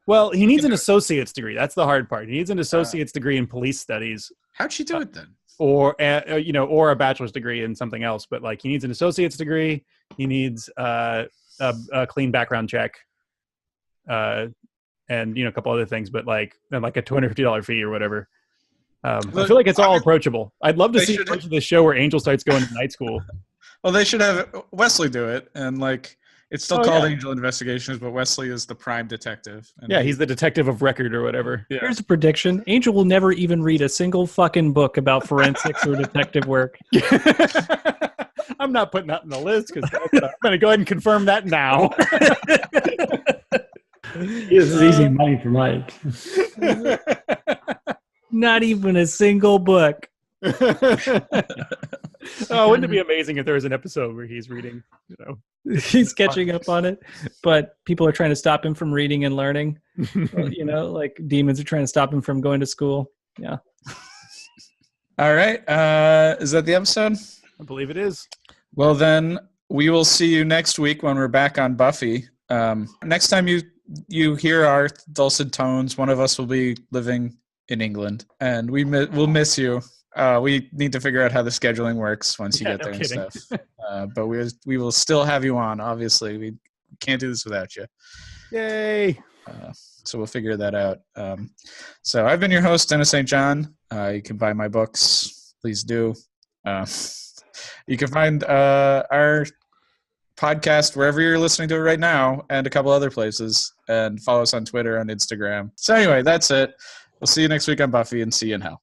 Well, he needs an associate's degree. That's the hard part. He needs an associate's degree in police studies. How'd she do it then? Or or a bachelor's degree in something else. But like, he needs an associate's degree. He needs a clean background check, and a couple other things. But like a $250 fee or whatever. I feel like it's all approachable. I'd love to see a bunch of this show where Angel starts going to night school. Well, they should have Wesley do it, and like it's still called Angel Investigations, but Wesley is the prime detective. And he's the detective of record or whatever. Yeah. Here's a prediction: Angel will never even read a single fucking book about forensics or detective work. I'm not putting that in the list because I'm going to go ahead and confirm that now. This is easy money for Mike. Not even a single book. Oh, wouldn't it be amazing if there was an episode where he's reading, He's catching up on it, but people are trying to stop him from reading and learning. Like demons are trying to stop him from going to school. Yeah. All right. Is that the episode? I believe it is. Well, then we will see you next week when we're back on Buffy. Next time you hear our dulcet tones, one of us will be living in England, and we'll miss you. We need to figure out how the scheduling works once you get there and stuff. But we will still have you on. Obviously, we can't do this without you. Yay! So we'll figure that out. So I've been your host, Dennis St. John. You can buy my books. Please do. You can find our podcast wherever you're listening to it right now and a couple other places. And follow us on Twitter and Instagram. So anyway, that's it. We'll see you next week on Buffy, and see you in hell.